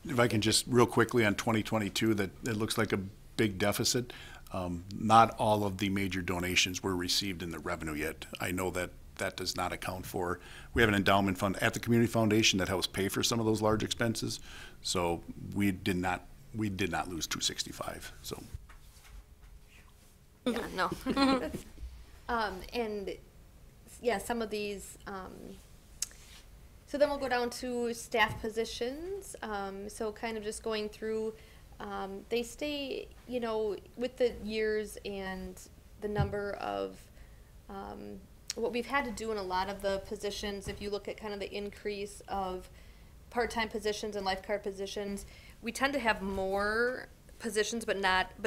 If I can just real quickly on 2022, that it looks like a big deficit. Not all of the major donations were received in the revenue yet. I know that that does not account for, we have an endowment fund at the community foundation that helps pay for some of those large expenses. So we did not lose 265, so. Yeah, no. And yeah, some of these, so then we'll go down to staff positions. So kind of just going through, they stay, you know, with the years and the number of, what we've had to do in a lot of the positions, if you look at kind of the increase of part-time positions and lifeguard positions, we tend to have more positions but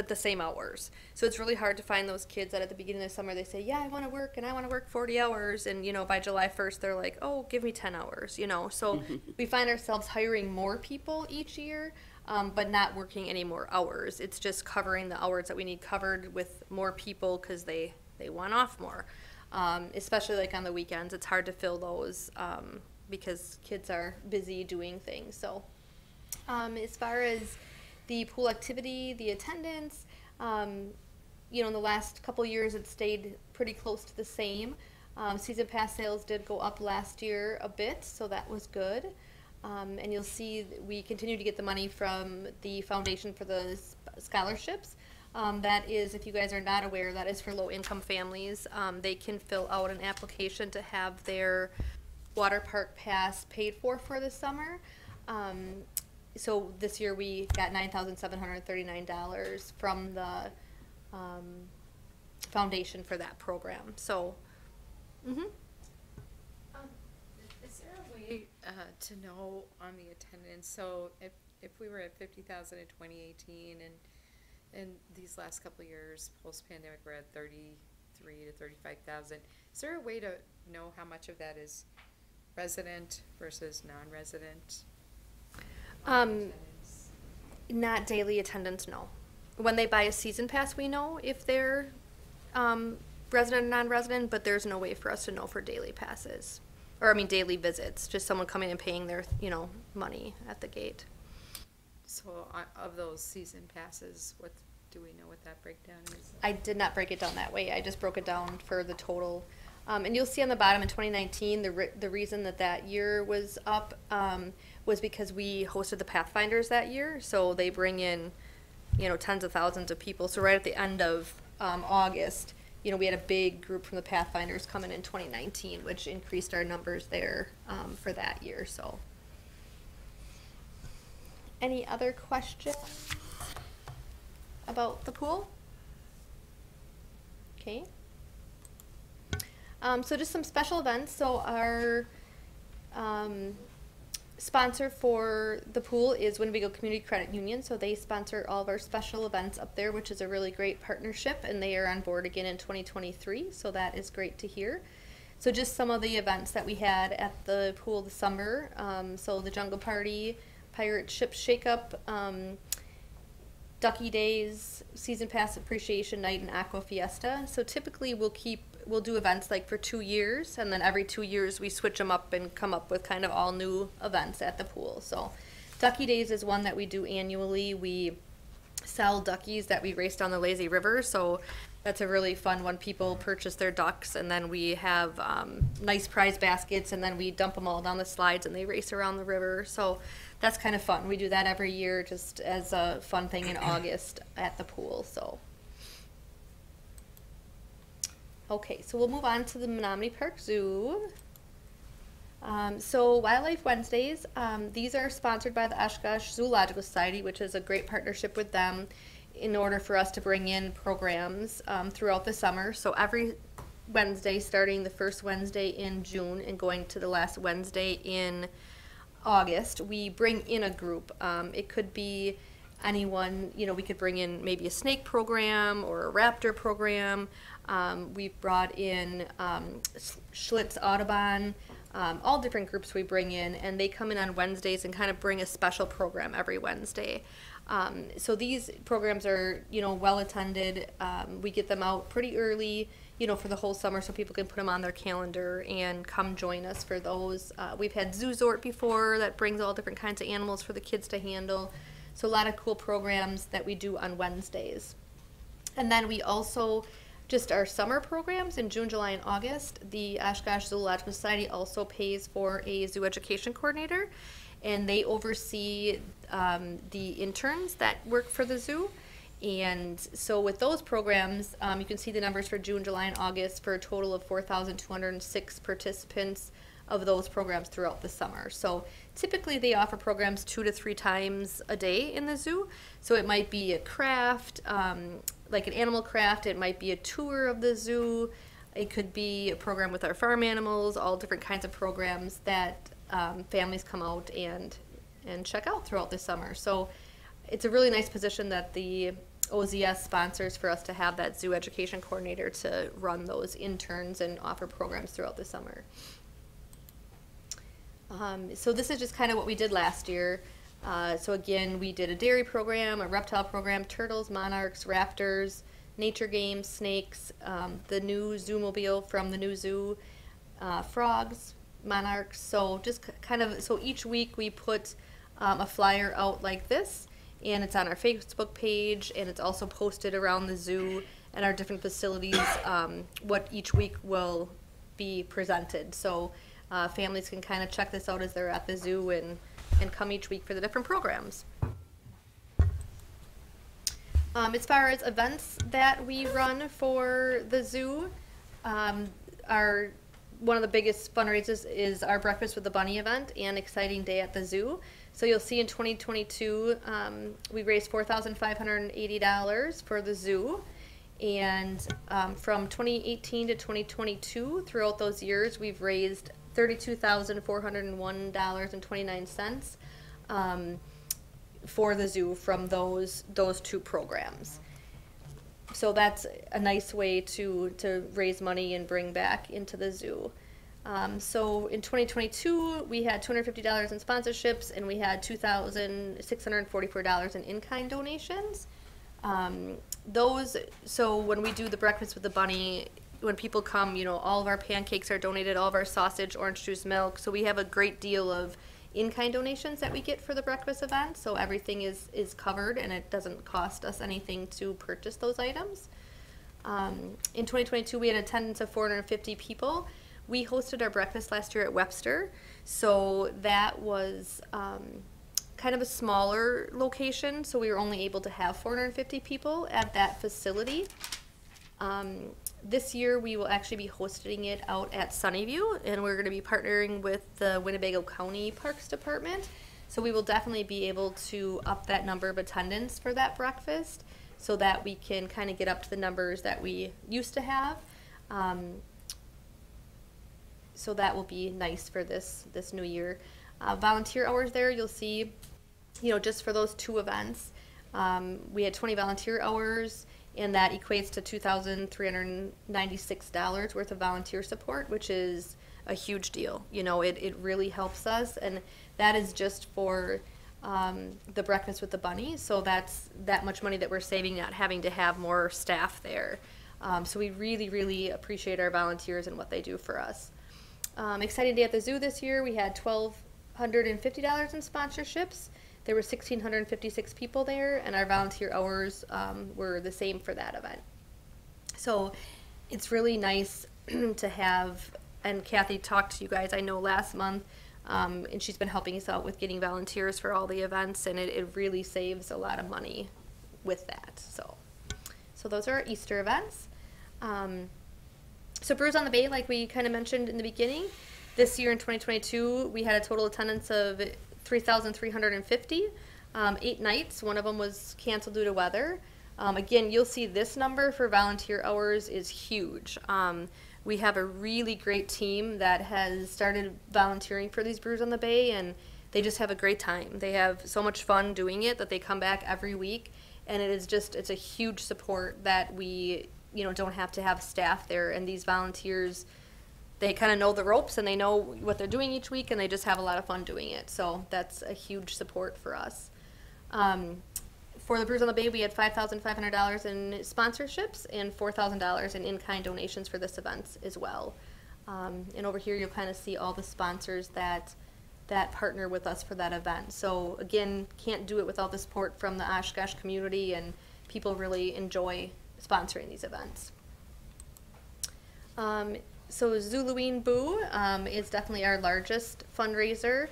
the same hours. So it's really hard to find those kids that at the beginning of the summer they say, yeah, I want to work and I want to work 40 hours, and you know, by July 1st they're like, oh, give me 10 hours, you know. So we find ourselves hiring more people each year, but not working any more hours. It's just covering the hours that we need covered with more people because they want off more. Especially like on the weekends, it's hard to fill those because kids are busy doing things. So as far as the pool activity, the attendance, you know, in the last couple years it stayed pretty close to the same. Season pass sales did go up last year a bit, so that was good. And you'll see that we continue to get the money from the Foundation for the Scholarships. That is, if you guys are not aware, that is for low-income families. They can fill out an application to have their water park pass paid for the summer. So this year we got $9,739 from the foundation for that program. So, Is there a way to know on the attendance? So if we were at 50,000 in 2018 and these last couple of years post-pandemic we're at 33 to 35,000, is there a way to know how much of that is resident versus non-resident? Not daily attendance, no. When they buy a season pass, we know if they're resident or non-resident, but there's no way for us to know for daily passes. Or, I mean, daily visits, just someone coming and paying their, you know, money at the gate. So of those season passes, what do we know what that breakdown is? I did not break it down that way. I just broke it down for the total. And you'll see on the bottom in 2019, the reason that year was up was because we hosted the Pathfinders that year. So they bring in, you know, tens of thousands of people. So right at the end of August, you know, we had a big group from the Pathfinders coming in 2019, which increased our numbers there for that year. So, any other questions about the pool? Okay. So just some special events. So our sponsor for the pool is Winnebago Community Credit Union. So they sponsor all of our special events up there, which is a really great partnership, and they are on board again in 2023. So that is great to hear. So just some of the events that we had at the pool this summer. So the Jungle Party, Pirate Ship Shake-Up, Ducky Days, Season Pass Appreciation Night, and Aqua Fiesta. So typically we'll do events like for 2 years, and then every 2 years we switch them up and come up with kind of all new events at the pool. So Ducky Days is one that we do annually. We sell duckies that we race down the lazy river, so that's a really fun one. People purchase their ducks, and then we have nice prize baskets, and then we dump them all down the slides and they race around the river. So that's kind of fun. We do that every year just as a fun thing in August at the pool. So okay, so we'll move on to the Menominee Park Zoo. So Wildlife Wednesdays, these are sponsored by the Oshkosh Zoological Society, which is a great partnership with them in order for us to bring in programs throughout the summer. So every Wednesday, starting the first Wednesday in June and going to the last Wednesday in August, we bring in a group. It could be anyone, we could bring in maybe a snake program or a raptor program. We've brought in Schlitz Audubon, all different groups we bring in, and they come in on Wednesdays and kind of bring a special program every Wednesday. So these programs are, well attended. We get them out pretty early, for the whole summer so people can put them on their calendar and come join us for those. We've had Zoozort before that brings all different kinds of animals for the kids to handle. So a lot of cool programs that we do on Wednesdays. And then we also, just our summer programs in June, July, and August, the Oshkosh Zoological Society also pays for a zoo education coordinator, and they oversee the interns that work for the zoo. And so with those programs, you can see the numbers for June, July, and August for a total of 4,206 participants of those programs throughout the summer. So typically they offer programs 2 to 3 times a day in the zoo. So it might be a craft, like an animal craft, it might be a tour of the zoo, it could be a program with our farm animals, all different kinds of programs that families come out and check out throughout the summer. So it's a really nice position that the OZS sponsors for us to have that zoo education coordinator to run those interns and offer programs throughout the summer. So this is just kind of what we did last year. So again, we did a dairy program, a reptile program, turtles, monarchs, raptors, nature games, snakes, the new Zoomobile from the new zoo, frogs, monarchs. So just so each week we put a flyer out like this, and it's on our Facebook page, and it's also posted around the zoo and our different facilities, what each week will be presented. So families can kind of check this out as they're at the zoo and come each week for the different programs. As far as events that we run for the zoo, one of the biggest fundraisers is our Breakfast with the Bunny event and Exciting Day at the Zoo. So you'll see in 2022, we raised $4,580 for the zoo. And from 2018 to 2022, throughout those years, we've raised $32,401.29 for the zoo from those 2 programs. So that's a nice way to raise money and bring back into the zoo. So in 2022, we had $250 in sponsorships, and we had $2,644 in in-kind donations. So when we do the Breakfast with the Bunny, when people come, all of our pancakes are donated, all of our sausage, orange juice, milk. So we have a great deal of in-kind donations that we get for the breakfast event. So everything is covered, and it doesn't cost us anything to purchase those items. In 2022, we had an attendance of 450 people. We hosted our breakfast last year at Webster, so that was kind of a smaller location, so we were only able to have 450 people at that facility. This year we will actually be hosting it out at Sunnyview, and we're going to be partnering with the Winnebago County Parks Department, so we will definitely be able to up that number of attendance for that breakfast so that we can kind of get up to the numbers that we used to have. So that will be nice for this new year. Volunteer hours there, you'll see, just for those 2 events, we had 20 volunteer hours, and that equates to $2,396 worth of volunteer support, which is a huge deal. It really helps us, and that is just for the Breakfast with the Bunny, so that's that much money that we're saving, not having to have more staff there. So we really, really appreciate our volunteers and what they do for us. Exciting Day at the Zoo this year, we had $1,250 in sponsorships. There were 1,656 people there, and our volunteer hours were the same for that event. So it's really nice to have, and Kathy talked to you guys, I know, last month, and she's been helping us out with getting volunteers for all the events, and it really saves a lot of money with that. So those are our Easter events. So Brews on the Bay, like we kind of mentioned in the beginning, this year in 2022, we had a total attendance of 3,350, 8 nights. One of them was canceled due to weather. Again, you'll see this number for volunteer hours is huge. We have a really great team that has started volunteering for these Brews on the Bay, and they just have a great time. They have so much fun doing it that they come back every week, and it's a huge support that we, don't have to have staff there, and these volunteers, they kind of know the ropes and they know what they're doing each week, and they just have a lot of fun doing it. So that's a huge support for us. For the Brews on the Bay, we had $5,500 in sponsorships and $4,000 in in-kind donations for this event as well. And over here, you'll kind of see all the sponsors that partner with us for that event. So again, can't do it without the support from the Oshkosh community, and people really enjoy sponsoring these events. So Zuluween Boo is definitely our largest fundraiser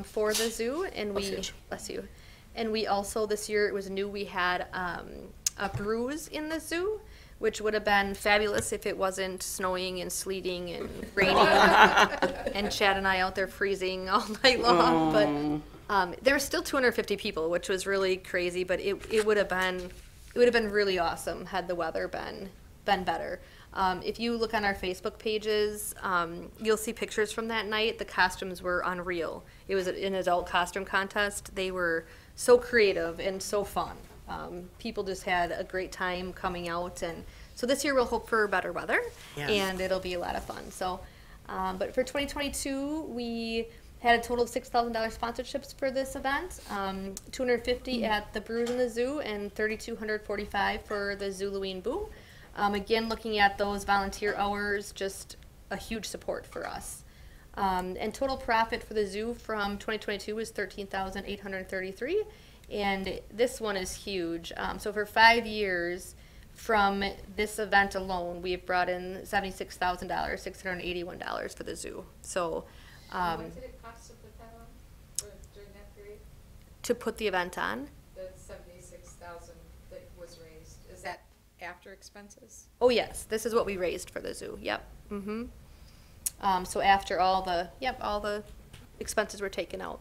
for the zoo, and bless you. And we also, this year, it was new, we had a brews in the zoo, which would have been fabulous if it wasn't snowing and sleeting and raining and Chad and I out there freezing all night long. But there were still 250 people, which was really crazy, but it would have been really awesome had the weather been better. If you look on our Facebook pages, you'll see pictures from that night. The costumes were unreal. It was an adult costume contest. They were so creative and so fun. People just had a great time coming out, and so this year we'll hope for better weather, and it'll be a lot of fun. So, but for 2022, we had a total of $6,000 sponsorships for this event, 250 at the Brews in the Zoo, and 3,245 for the Zuluween Boo. Again, looking at those volunteer hours, just a huge support for us. And total profit for the zoo from 2022 was $13,833, and this one is huge. So for 5 years from this event alone, we've brought in $76,000, $681 for the zoo. So What did it cost to put that on during that period? to put the event on. The $76,000 that was raised, is that after expenses? Oh yes, this is what we raised for the zoo. Yep. So after all the expenses were taken out.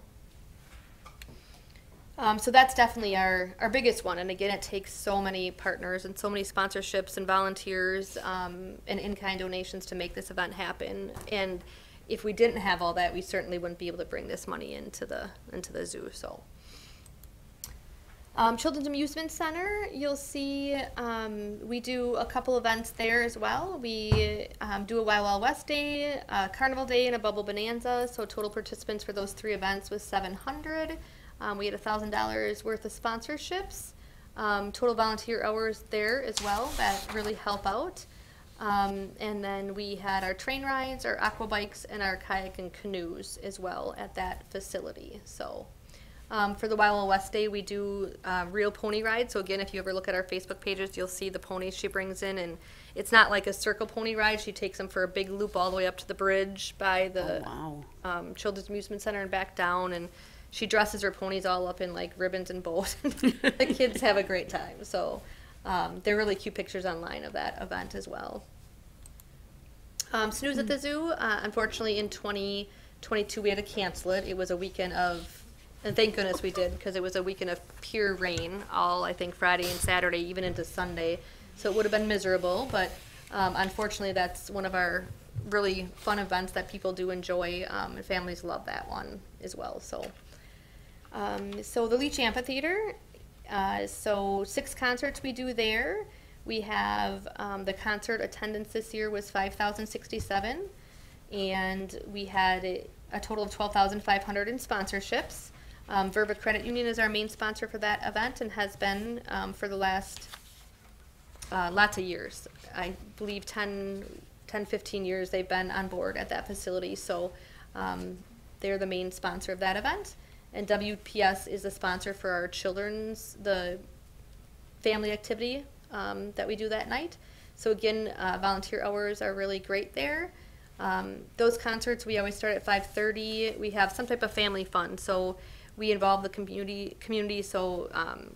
So that's definitely our biggest one. And again, it takes so many partners and so many sponsorships and volunteers and in-kind donations to make this event happen. And if we didn't have all that, we certainly wouldn't be able to bring this money into the zoo. So. Children's Amusement Center, you'll see we do a couple events there as well. We do a Wild Wild West Day, a Carnival Day, and a Bubble Bonanza. So total participants for those 3 events was 700. We had $1,000 worth of sponsorships. Total volunteer hours there as well that really help out. And then we had our train rides, our aqua bikes, and our kayak and canoes as well at that facility. So. For the Wild Wild West Day, we do real pony rides. So again, if you ever look at our Facebook pages, you'll see the ponies she brings in, and it's not like a circle pony ride. She takes them for a big loop all the way up to the bridge by the Children's Amusement Center and back down, and she dresses her ponies all up in like ribbons and bows. The kids have a great time. So they're really cute pictures online of that event as well. Snooze at the Zoo, unfortunately in 2022 we had to cancel it. It was a weekend of, and thank goodness we did, because it was a weekend of pure rain, all I think Friday and Saturday, even into Sunday. So it would have been miserable, but unfortunately that's one of our really fun events that people do enjoy, and families love that one as well. So, so the Leach Amphitheater, so 6 concerts we do there. We have the concert attendance this year was 5,067, and we had a total of 12,500 in sponsorships. Verva Credit Union is our main sponsor for that event and has been for the last lots of years. I believe 10, 15 years they've been on board at that facility. So they're the main sponsor of that event. And WPS is the sponsor for our the family activity that we do that night. So again, volunteer hours are really great there. Those concerts, we always start at 5:30. We have some type of family fun. So we involve the community. So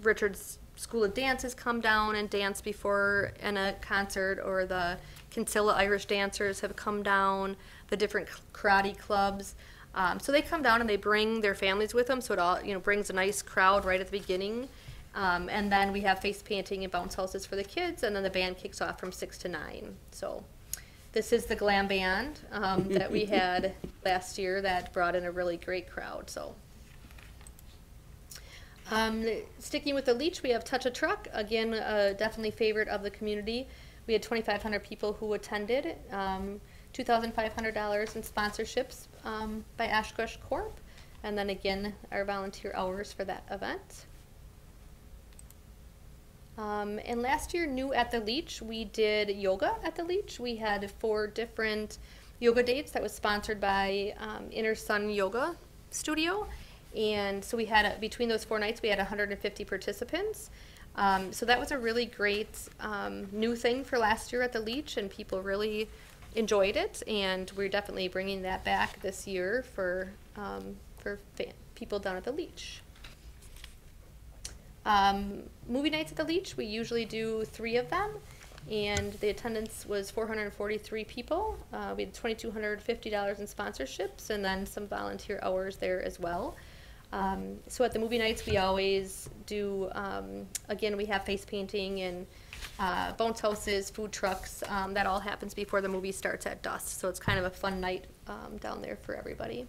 Richard's School of Dances come down and dance before in a concert, or the Kinsella Irish dancers have come down, the different karate clubs. So they come down and they bring their families with them, so it all brings a nice crowd right at the beginning. And then we have face painting and bounce houses for the kids, and then the band kicks off from 6 to 9. So this is the glam band that we had last year that brought in a really great crowd. So, sticking with the Leech, we have Touch a Truck. Again, definitely favorite of the community. We had 2,500 people who attended. $2,500 in sponsorships by Oshkosh Corp. And then again, our volunteer hours for that event. And last year, new at the Leech, we did yoga at the Leech. We had 4 different yoga dates that was sponsored by Inner Sun Yoga Studio. And so we had, between those 4 nights, we had 150 participants. So that was a really great new thing for last year at the Leech, and people really enjoyed it. And we're definitely bringing that back this year for people down at the Leech. Movie nights at the Leech, we usually do 3 of them, and the attendance was 443 people. We had $2,250 in sponsorships, and then some volunteer hours there as well. So at the movie nights, we always do, again, we have face painting and bounce houses, food trucks. That all happens before the movie starts at dusk, so it's kind of a fun night down there for everybody.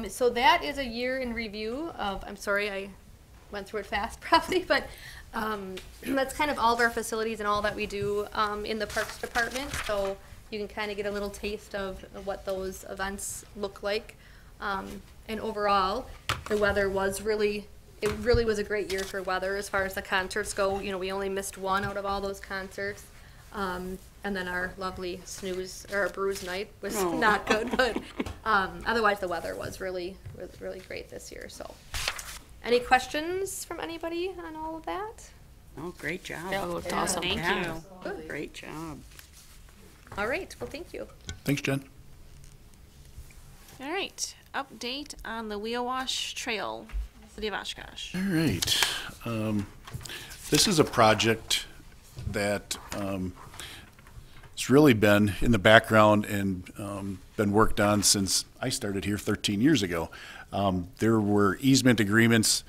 So that is a year in review of, I'm sorry I went through it fast probably, but that's kind of all of our facilities and all that we do in the Parks Department. So you can kind of get a little taste of what those events look like. And overall, the weather was really, it really was a great year for weather as far as the concerts go. You know, we only missed 1 out of all those concerts. And then our lovely snooze or our bruise night was not good, but otherwise the weather was really great this year. So, any questions from anybody on all of that? Oh, great job. That looked awesome. Thank you. Good. Great job. All right. Well, thank you. Thanks, Jen. All right, update on the Wheel Wash Trail, City of Oshkosh. All right. This is a project that it's really been in the background and been worked on since I started here 13 years ago. There were easement agreements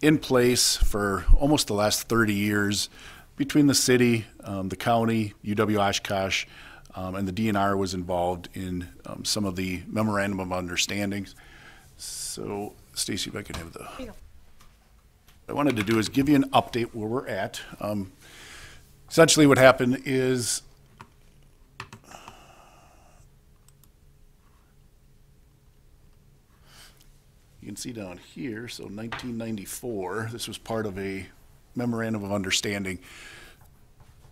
in place for almost the last 30 years between the city, the county, UW Oshkosh, and the DNR was involved in some of the memorandum of understandings. So, Stacy, if I could have the... What I wanted to do is give you an update where we're at. Essentially what happened is you can see down here, so 1994, this was part of a memorandum of understanding.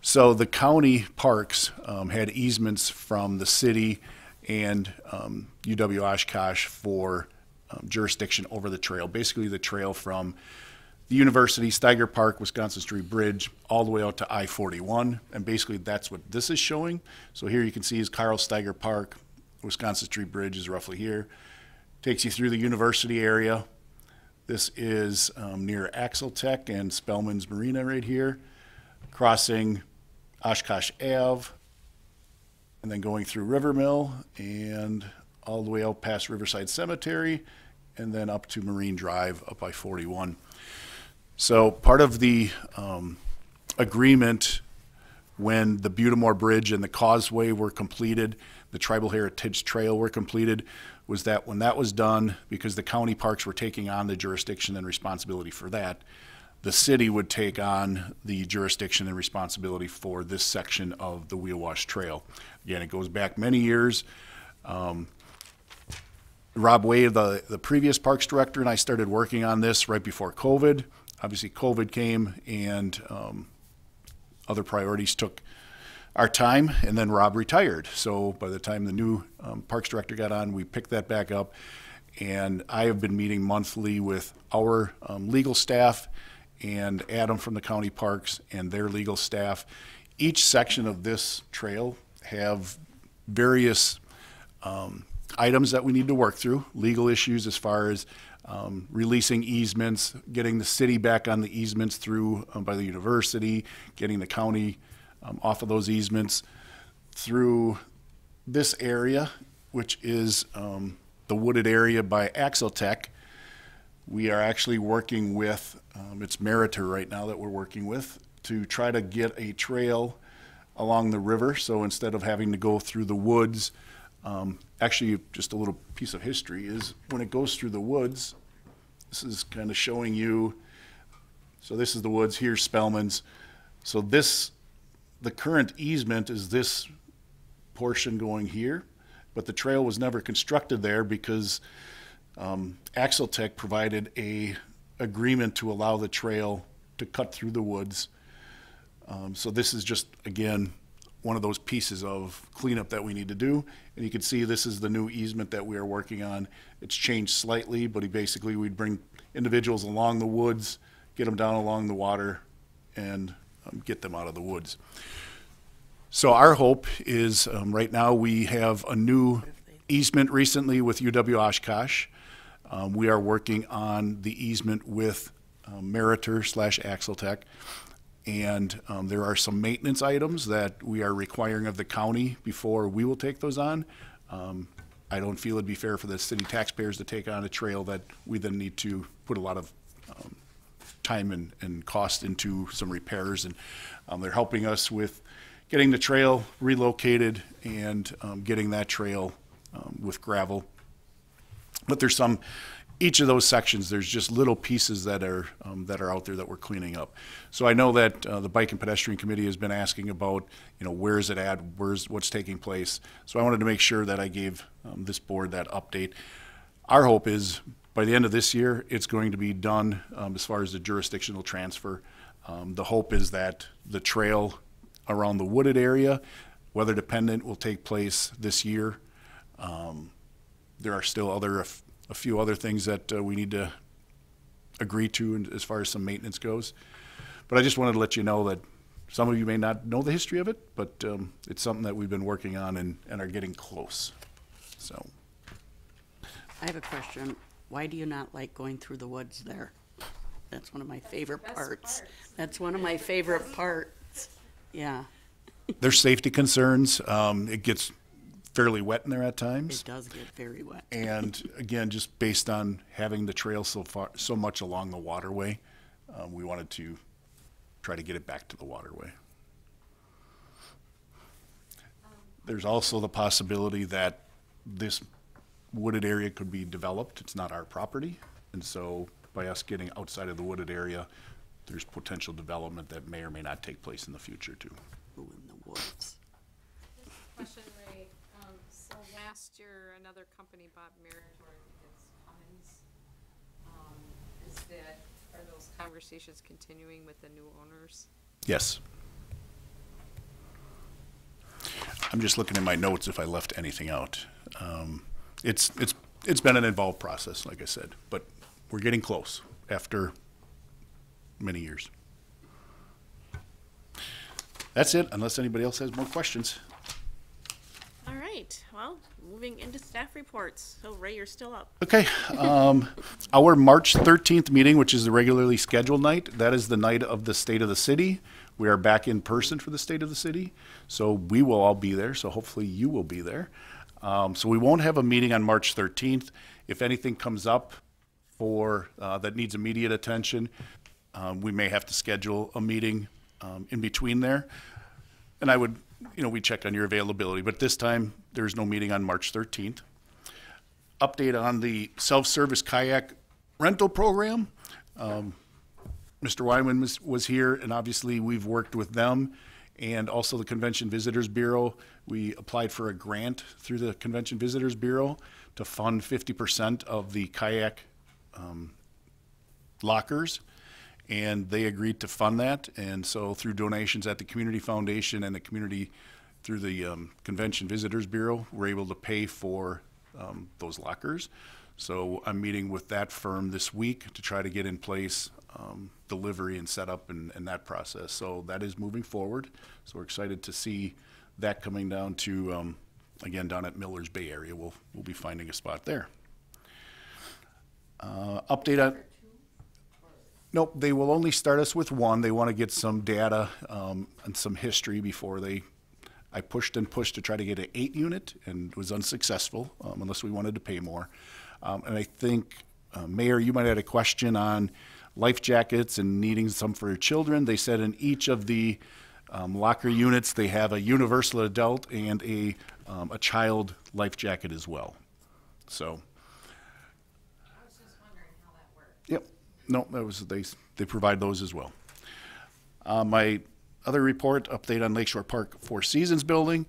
So the county parks had easements from the city and UW Oshkosh for jurisdiction over the trail. Basically the trail from the University, Steiger Park, Wisconsin Street Bridge, all the way out to I-41. And basically that's what this is showing. So here you can see is Carl Steiger Park, Wisconsin Street Bridge is roughly here. Takes you through the university area. This is near Axel Tech and Spellman's Marina right here. Crossing Oshkosh Ave, and then going through River Mill and all the way out past Riverside Cemetery, and then up to Marine Drive up by 41. So part of the agreement when the Butamore Bridge and the Causeway were completed, the Tribal Heritage Trail were completed, was that when that was done, because the county parks were taking on the jurisdiction and responsibility for that, the city would take on the jurisdiction and responsibility for this section of the Wheel Wash Trail. Again, it goes back many years. Rob Wade, the previous parks director, and I started working on this right before COVID. Obviously, COVID came and other priorities took our time, and then Rob retired. So by the time the new parks director got on, we picked that back up. And I have been meeting monthly with our legal staff and Adam from the county parks and their legal staff. Each section of this trail have various items that we need to work through, legal issues as far as releasing easements, getting the city back on the easements through by the university, getting the county off of those easements through this area, which is the wooded area by Axel Tech. We are actually working with, it's Meritor right now that we're working with, to try to get a trail along the river. So instead of having to go through the woods, actually, just a little piece of history is when it goes through the woods, this is kind of showing you, so this is the woods, here's Spellman's. So this, the current easement is this portion going here, but the trail was never constructed there because Axle Tech provided a agreement to allow the trail to cut through the woods. So this is just, again, one of those pieces of cleanup that we need to do. And you can see this is the new easement that we are working on. It's changed slightly, but we'd bring individuals along the woods, get them down along the water, and get them out of the woods. So our hope is, right now we have a new easement recently with UW Oshkosh. We are working on the easement with Meritor / Axle Tech. And there are some maintenance items that we are requiring of the county before we will take those on. I don't feel it'd be fair for the city taxpayers to take on a trail that we then need to put a lot of time and cost into some repairs. And they're helping us with getting the trail relocated and getting that trail with gravel. But there's each of those sections, there's just little pieces that are out there that we're cleaning up. So I know that the Bike and Pedestrian Committee has been asking about, where is it at, what's taking place. So I wanted to make sure that I gave this board that update. Our hope is by the end of this year, it's going to be done as far as the jurisdictional transfer. The hope is that the trail around the wooded area, weather dependent, will take place this year. There are still a few other things that we need to agree to as far as some maintenance goes. But I just wanted to let you know that some of you may not know the history of it, but it's something that we've been working on and are getting close. So. I have a question. Why do you not like going through the woods there? That's one of my favorite parts. That's one of my favorite parts. Yeah. There's safety concerns. It gets fairly wet in there at times. It does get very wet. And again, just based on having the trail so much along the waterway, we wanted to try to get it back to the waterway. There's also the possibility that this wooded area could be developed. It's not our property. And so by us getting outside of the wooded area, there's potential development that may or may not take place in the future too. Ooh, in the woods. Question, Ray. So last year, another company bought Meritor against Cummins. Are those conversations continuing with the new owners? Yes. I'm just looking at my notes if I left anything out. It's been an involved process, like I said, but we're getting close after many years. That's it, unless anybody else has more questions. All right, well, moving into staff reports. So Ray, you're still up. Okay, our March 13th meeting, which is the regularly scheduled night, that is the night of the State of the City. We are back in person for the State of the City, so we will all be there, so hopefully you will be there. So we won't have a meeting on March 13th. If anything comes up that needs immediate attention, we may have to schedule a meeting in between there. And I would, we check on your availability, but this time there's no meeting on March 13th. Update on the self-service kayak rental program. Mr. Wyman was here, and obviously we've worked with them and also the Convention Visitors Bureau. We applied for a grant through the Convention Visitors Bureau to fund 50% of the kayak lockers, and they agreed to fund that. And so through donations at the Community Foundation and the community through the Convention Visitors Bureau, we're able to pay for those lockers. So I'm meeting with that firm this week to try to get in place delivery and setup and that process. So that is moving forward. So we're excited to see that coming down to, again, down at Miller's Bay area. We'll be finding a spot there. Update on... Nope, they will only start us with one. They want to get some data and some history before I pushed and pushed to try to get an 8 unit and was unsuccessful unless we wanted to pay more. And I think, Mayor, you might have had a question on life jackets and needing some for your children. They said in each of the locker units. They have a universal adult and a child life jacket as well. So. I was just wondering how that worked. Yep. No, that was they provide those as well. My other report, update on Lakeshore Park Four Seasons building.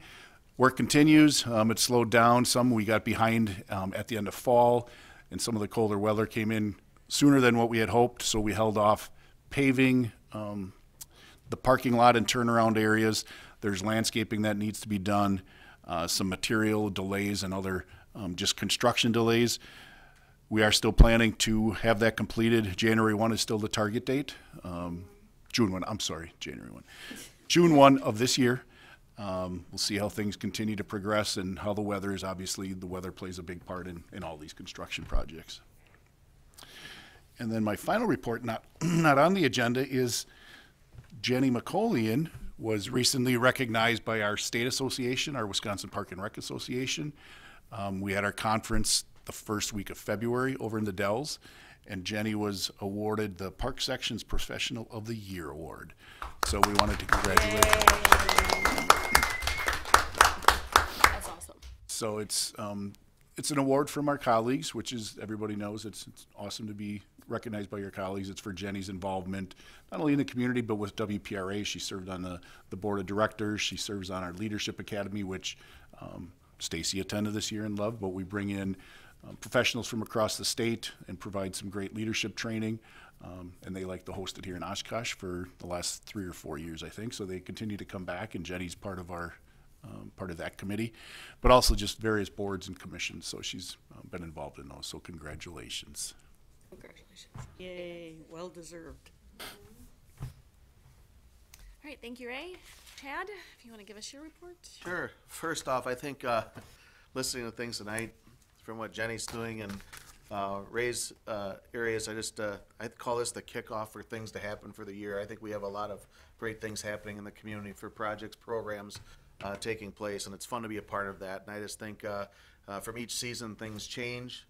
Work continues. It slowed down some. We got behind at the end of fall, and some of the colder weather came in sooner than what we had hoped, so we held off paving the parking lot and turnaround areas. There's landscaping that needs to be done, some material delays and other just construction delays. We are still planning to have that completed. January 1 is still the target date. June 1, I'm sorry, January 1. June 1 of this year. We'll see how things continue to progress and how the weather is. Obviously, the weather plays a big part in all these construction projects. And then my final report, not on the agenda, is Jenny McColian was recently recognized by our state association, our Wisconsin Park and Rec Association. We had our conference the first week of February over in the Dells, and Jenny was awarded the Park Section's Professional of the Year Award. So we wanted to congratulate her. That's awesome. So it's an award from our colleagues, which is, everybody knows, it's awesome to be recognized by your colleagues. It's for Jenny's involvement, not only in the community, but with WPRA. She served on the board of directors. She serves on our Leadership Academy, which Stacy attended this year and loved, but we bring in professionals from across the state and provide some great leadership training. And they like to host it here in Oshkosh for the last 3 or 4 years, I think. So they continue to come back, and Jenny's part of that committee, but also just various boards and commissions. So she's been involved in those. So congratulations. Congratulations. Yay, well deserved. All right, thank you, Ray. Chad, if you want to give us your report. Sure. First off, I think listening to things tonight from what Jenny's doing and Ray's areas, I call this the kickoff for things to happen for the year. I think we have a lot of great things happening in the community for projects, programs taking place, and it's fun to be a part of that. And I just think from each season things change.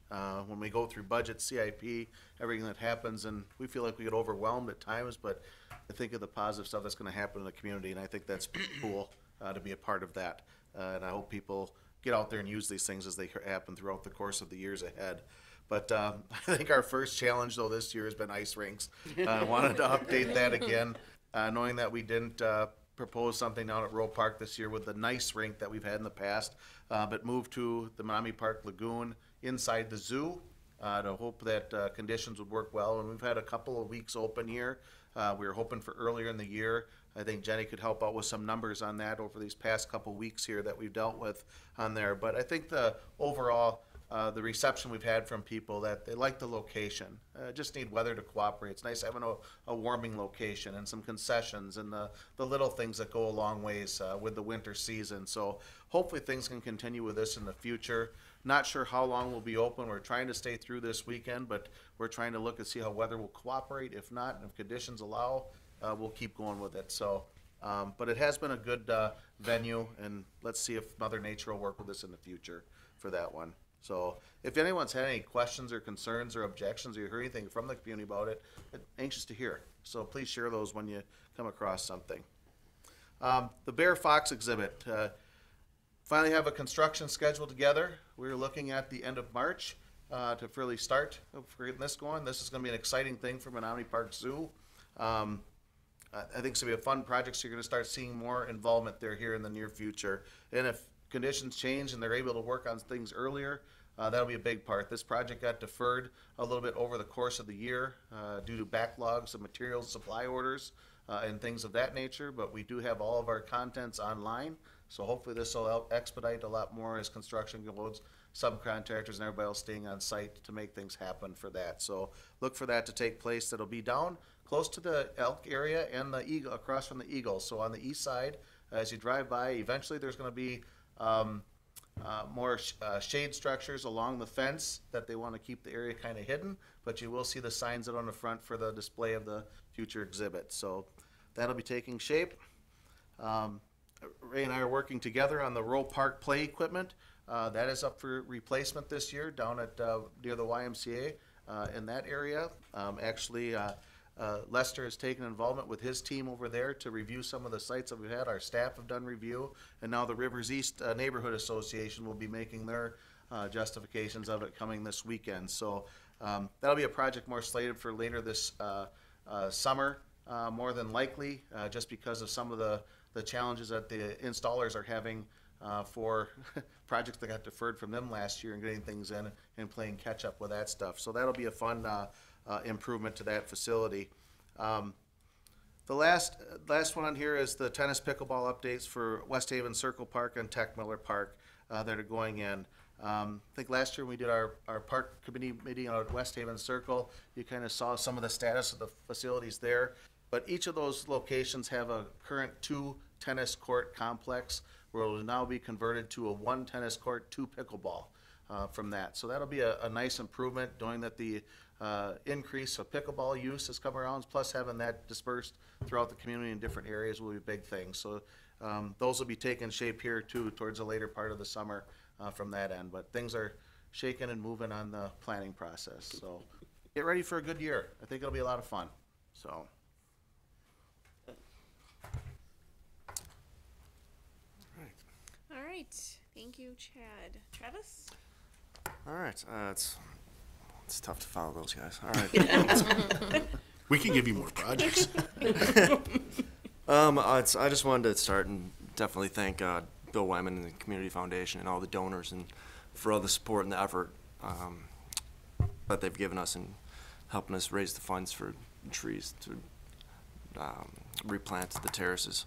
When we go through budget, CIP, everything that happens, and we feel like we get overwhelmed at times, but I think of the positive stuff that's going to happen in the community, and I think that's cool to be a part of that. And I hope people get out there and use these things as they happen throughout the course of the years ahead. But I think our first challenge, though, this year has been ice rinks. I wanted to update that again, knowing that we didn't propose something down at Roe Park this year with the nice rink that we've had in the past, but moved to the Miami Park Lagoon inside the zoo to hope that conditions would work well. And we've had a couple of weeks open here. We were hoping for earlier in the year. I think Jenny could help out with some numbers on that over these past couple weeks here that we've dealt with on there. But I think the overall, the reception we've had from people that they like the location. Just need weather to cooperate. It's nice having a warming location and some concessions and the little things that go a long ways with the winter season. So hopefully things can continue with this in the future. Not sure how long we'll be open. We're trying to stay through this weekend, but we're trying to look and see how weather will cooperate. If not, and if conditions allow, we'll keep going with it. So, but it has been a good venue, and let's see if Mother Nature will work with us in the future for that one. So if anyone's had any questions or concerns or objections or you heard anything from the community about it, I'm anxious to hear. So please share those when you come across something. The Bear Fox exhibit. Finally have a construction schedule together. We're looking at the end of March to really start getting this going. This is going to be an exciting thing for Menominee Park Zoo. I think it's going to be a fun project, so you're going to start seeing more involvement there here in the near future. And if conditions change and they're able to work on things earlier, that'll be a big part. This project got deferred a little bit over the course of the year due to backlogs of materials, supply orders, and things of that nature, but we do have all of our contents online, so hopefully this will expedite a lot more as construction goes, subcontractors and everybody else staying on site to make things happen for that. So look for that to take place. That'll be down close to the Elk area and the Eagle, across from the Eagle. So on the east side, as you drive by, eventually there's going to be more shade structures along the fence that they want to keep the area kind of hidden, but you will see the signs out on the front for the display of the future exhibit. So that'll be taking shape. Ray and I are working together on the Roe Park play equipment. That is up for replacement this year down at near the YMCA in that area. Lester has taken involvement with his team over there to review some of the sites that we've had. Our staff have done review, and now the Rivers East Neighborhood Association will be making their justifications of it coming this weekend. So that'll be a project more slated for later this summer, more than likely, just because of some of the challenges that the installers are having for projects that got deferred from them last year and getting things in and playing catch up with that stuff. So that'll be a fun improvement to that facility. The last one on here is the tennis pickleball updates for West Haven Circle Park and Tech Miller Park that are going in. I think last year when we did our park committee meeting out at West Haven Circle, you kind of saw some of the status of the facilities there. But each of those locations have a current 2 tennis court complex where it will now be converted to a 1 tennis court, 2 pickleball from that. So that'll be a nice improvement, knowing that the increase of pickleball use has come around, plus having that dispersed throughout the community in different areas will be a big thing. So those will be taking shape here too towards the later part of the summer from that end. But things are shaking and moving on the planning process. So get ready for a good year. I think it'll be a lot of fun. So. All right. Thank you, Chad. Travis? All right. It's tough to follow those guys. All right. We can give you more projects. I just wanted to start and definitely thank Bill Wyman and the Community Foundation and all the donors and for all the support and the effort that they've given us in helping us raise the funds for trees to replant the terraces.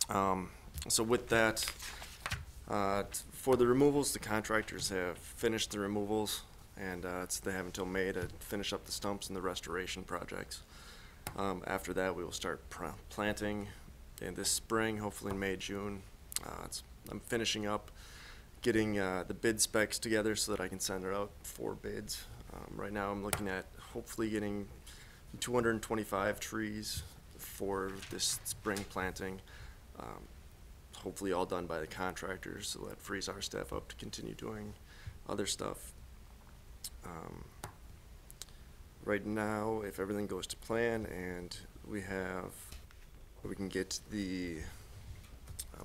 So with that, for the removals, the contractors have finished the removals, and they have until May to finish up the stumps and the restoration projects. After that, we will start planting in this spring, hopefully in May, June. I'm finishing up getting the bid specs together so that I can send it out for bids. Right now, I'm looking at hopefully getting 225 trees for this spring planting. Hopefully all done by the contractors, so that frees our staff up to continue doing other stuff. Right now, if everything goes to plan and we can get the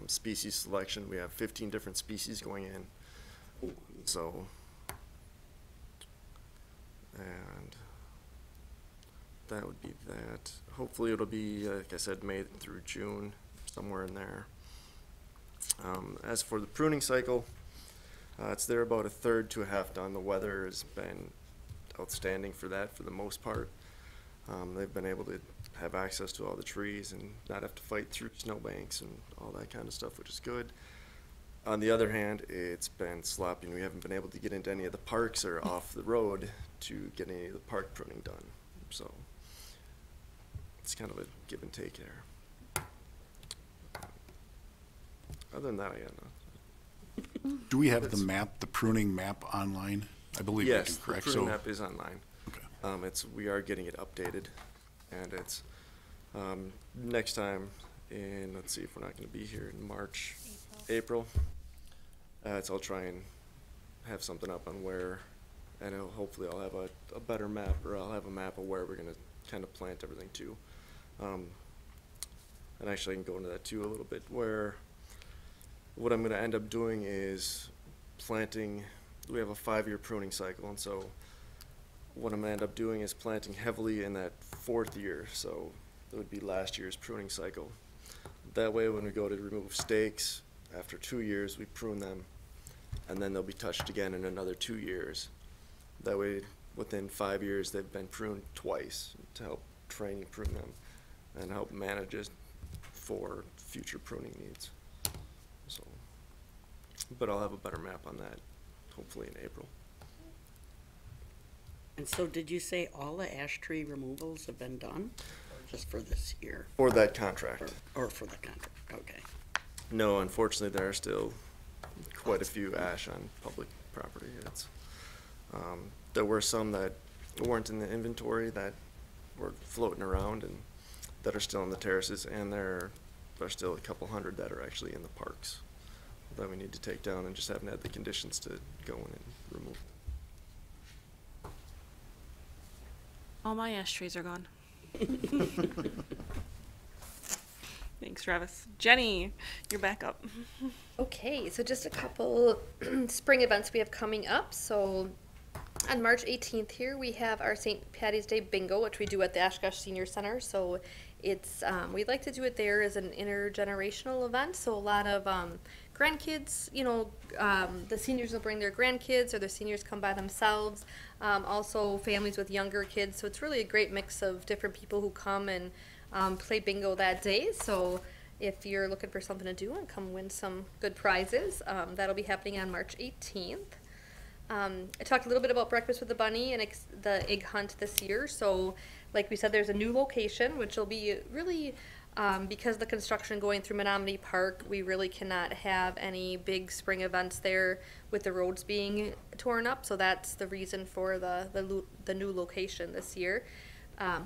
species selection, we have 15 different species going in. So, and that would be that. Hopefully it'll be, like I said, May through June, somewhere in there. As for the pruning cycle, it's there about a third to a half done. The weather has been outstanding for that for the most part. They've been able to have access to all the trees and not have to fight through snowbanks and all that kind of stuff, which is good. On the other hand, it's been sloppy and we haven't been able to get into any of the parks or off the road to get any of the park pruning done. So it's kind of a give and take there. Other than that, I got nothing. Do we have the map, the pruning map online? I believe we do, Yes, the correct? pruning map is online. Okay. We are getting it updated, and it's next time in, let's see if we're not going to be here in March, April. I'll try and have something up on where, and hopefully I'll have a better map, or I'll have a map of where we're going to kind of plant everything to. And actually I can go into that too a little bit, where what I'm going to end up doing is planting. We have a 5-year pruning cycle, and so what I'm going to end up doing is planting heavily in that 4th year, so it would be last year's pruning cycle. That way when we go to remove stakes, after 2 years we prune them, and then they'll be touched again in another 2 years. That way within 5 years they've been pruned twice to help train and prune them and help manage it for future pruning needs. So, but I'll have a better map on that hopefully in April. And so did you say all the ash tree removals have been done, or just for this year? For that contract. Or for the contract, okay. No, unfortunately there are still quite a few ash on public property. There were some that weren't in the inventory that were floating around and that are still on the terraces, and there are still a couple hundred that are actually in the parks that we need to take down and just haven't had the conditions to go in and remove. All my ash trees are gone. Thanks, Travis. Jenny, you're back up. Okay, so just a couple spring events we have coming up. So on March 18th here, we have our St. Patty's Day Bingo, which we do at the Oshkosh Senior Center. So it's, we'd like to do it there as an intergenerational event. So a lot of grandkids, you know, the seniors will bring their grandkids or the seniors come by themselves. Also families with younger kids. So it's really a great mix of different people who come and play bingo that day. So if you're looking for something to do and come win some good prizes, that'll be happening on March 18th. I talked a little bit about Breakfast with the Bunny and the egg hunt this year. So like we said, there's a new location, which will be really, because of the construction going through Menominee Park, we really cannot have any big spring events there with the roads being torn up. So that's the reason for the new location this year.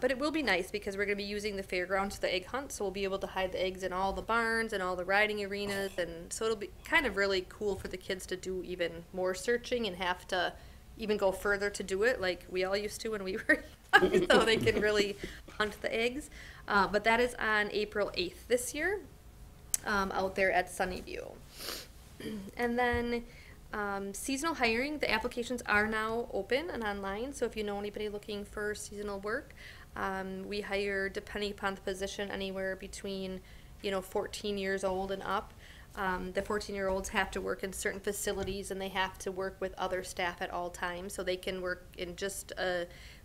But it will be nice because we're going to be using the fairgrounds for the egg hunt, so we'll be able to hide the eggs in all the barns and all the riding arenas, and so it'll be kind of really cool for the kids to do even more searching and have to even go further to do it like we all used to when we were young, so they can really hunt the eggs. But that is on April 8th this year, out there at Sunnyview. And then seasonal hiring, the applications are now open and online, so if you know anybody looking for seasonal work, we hire, depending upon the position, anywhere between 14 years old and up. The 14-year-olds have to work in certain facilities and they have to work with other staff at all times, so they can work in just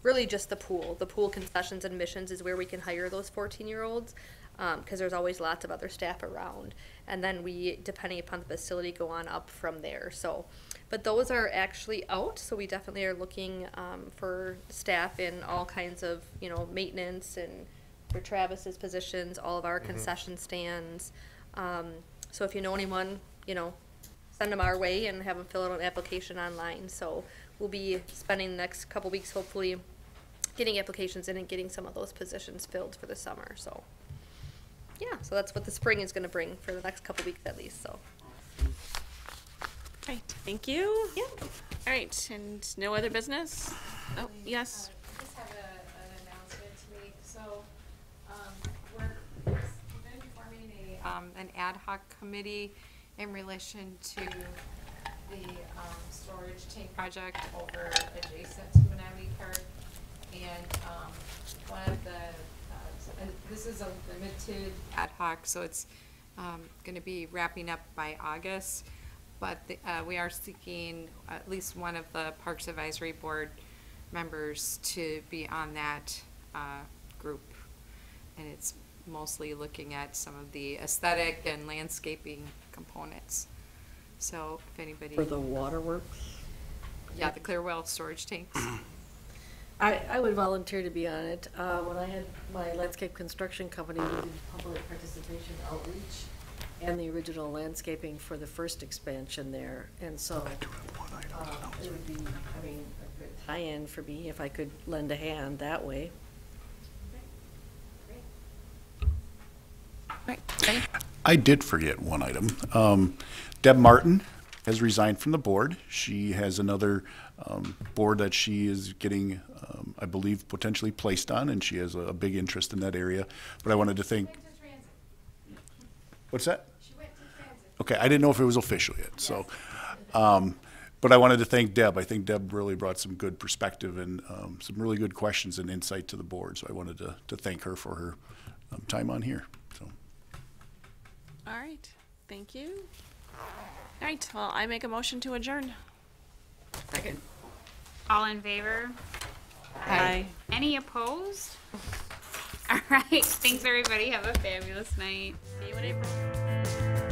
really just the pool. The pool concessions and missions is where we can hire those 14-year-olds. Because there's always lots of other staff around, and then we, depending upon the facility, go on up from there. So, but those are actually out, so we definitely are looking for staff in all kinds of maintenance, and for Travis's positions, all of our concession stands. So if you know anyone, send them our way and have them fill out an application online. So we'll be spending the next couple weeks hopefully getting applications in and getting some of those positions filled for the summer. So. Yeah, so that's what the spring is going to bring for the next couple weeks at least. So. Right, thank you. Yeah. All right, and no other business? Oh, yes. I just have an announcement to make. So, we're going to be forming an ad hoc committee in relation to the storage tank project over adjacent to Menominee Park, and one of the and this is a limited ad hoc, so it's going to be wrapping up by August, but we are seeking at least one of the Parks Advisory Board members to be on that group, and it's mostly looking at some of the aesthetic and landscaping components. So if anybody... For the waterworks? Yeah, the Clearwell storage tanks. I would volunteer to be on it. When I had my landscape construction company, we did public participation outreach and the original landscaping for the first expansion there. And so it would be, a good tie-in for me if I could lend a hand that way. Right. I did forget one item. Deb Martin has resigned from the board. She has another board that she is getting, I believe, potentially placed on, and she has a big interest in that area. But I wanted to thank. What's that? She went to transit. Okay, I didn't know if it was official yet. Yes. So, but I wanted to thank Deb. I think Deb really brought some good perspective and some really good questions and insight to the board. So I wanted to thank her for her time on here. So. All right, thank you. All right, well, I make a motion to adjourn. Second. All in favor? Aye. Any opposed? All right, thanks everybody. Have a fabulous night. See you in April.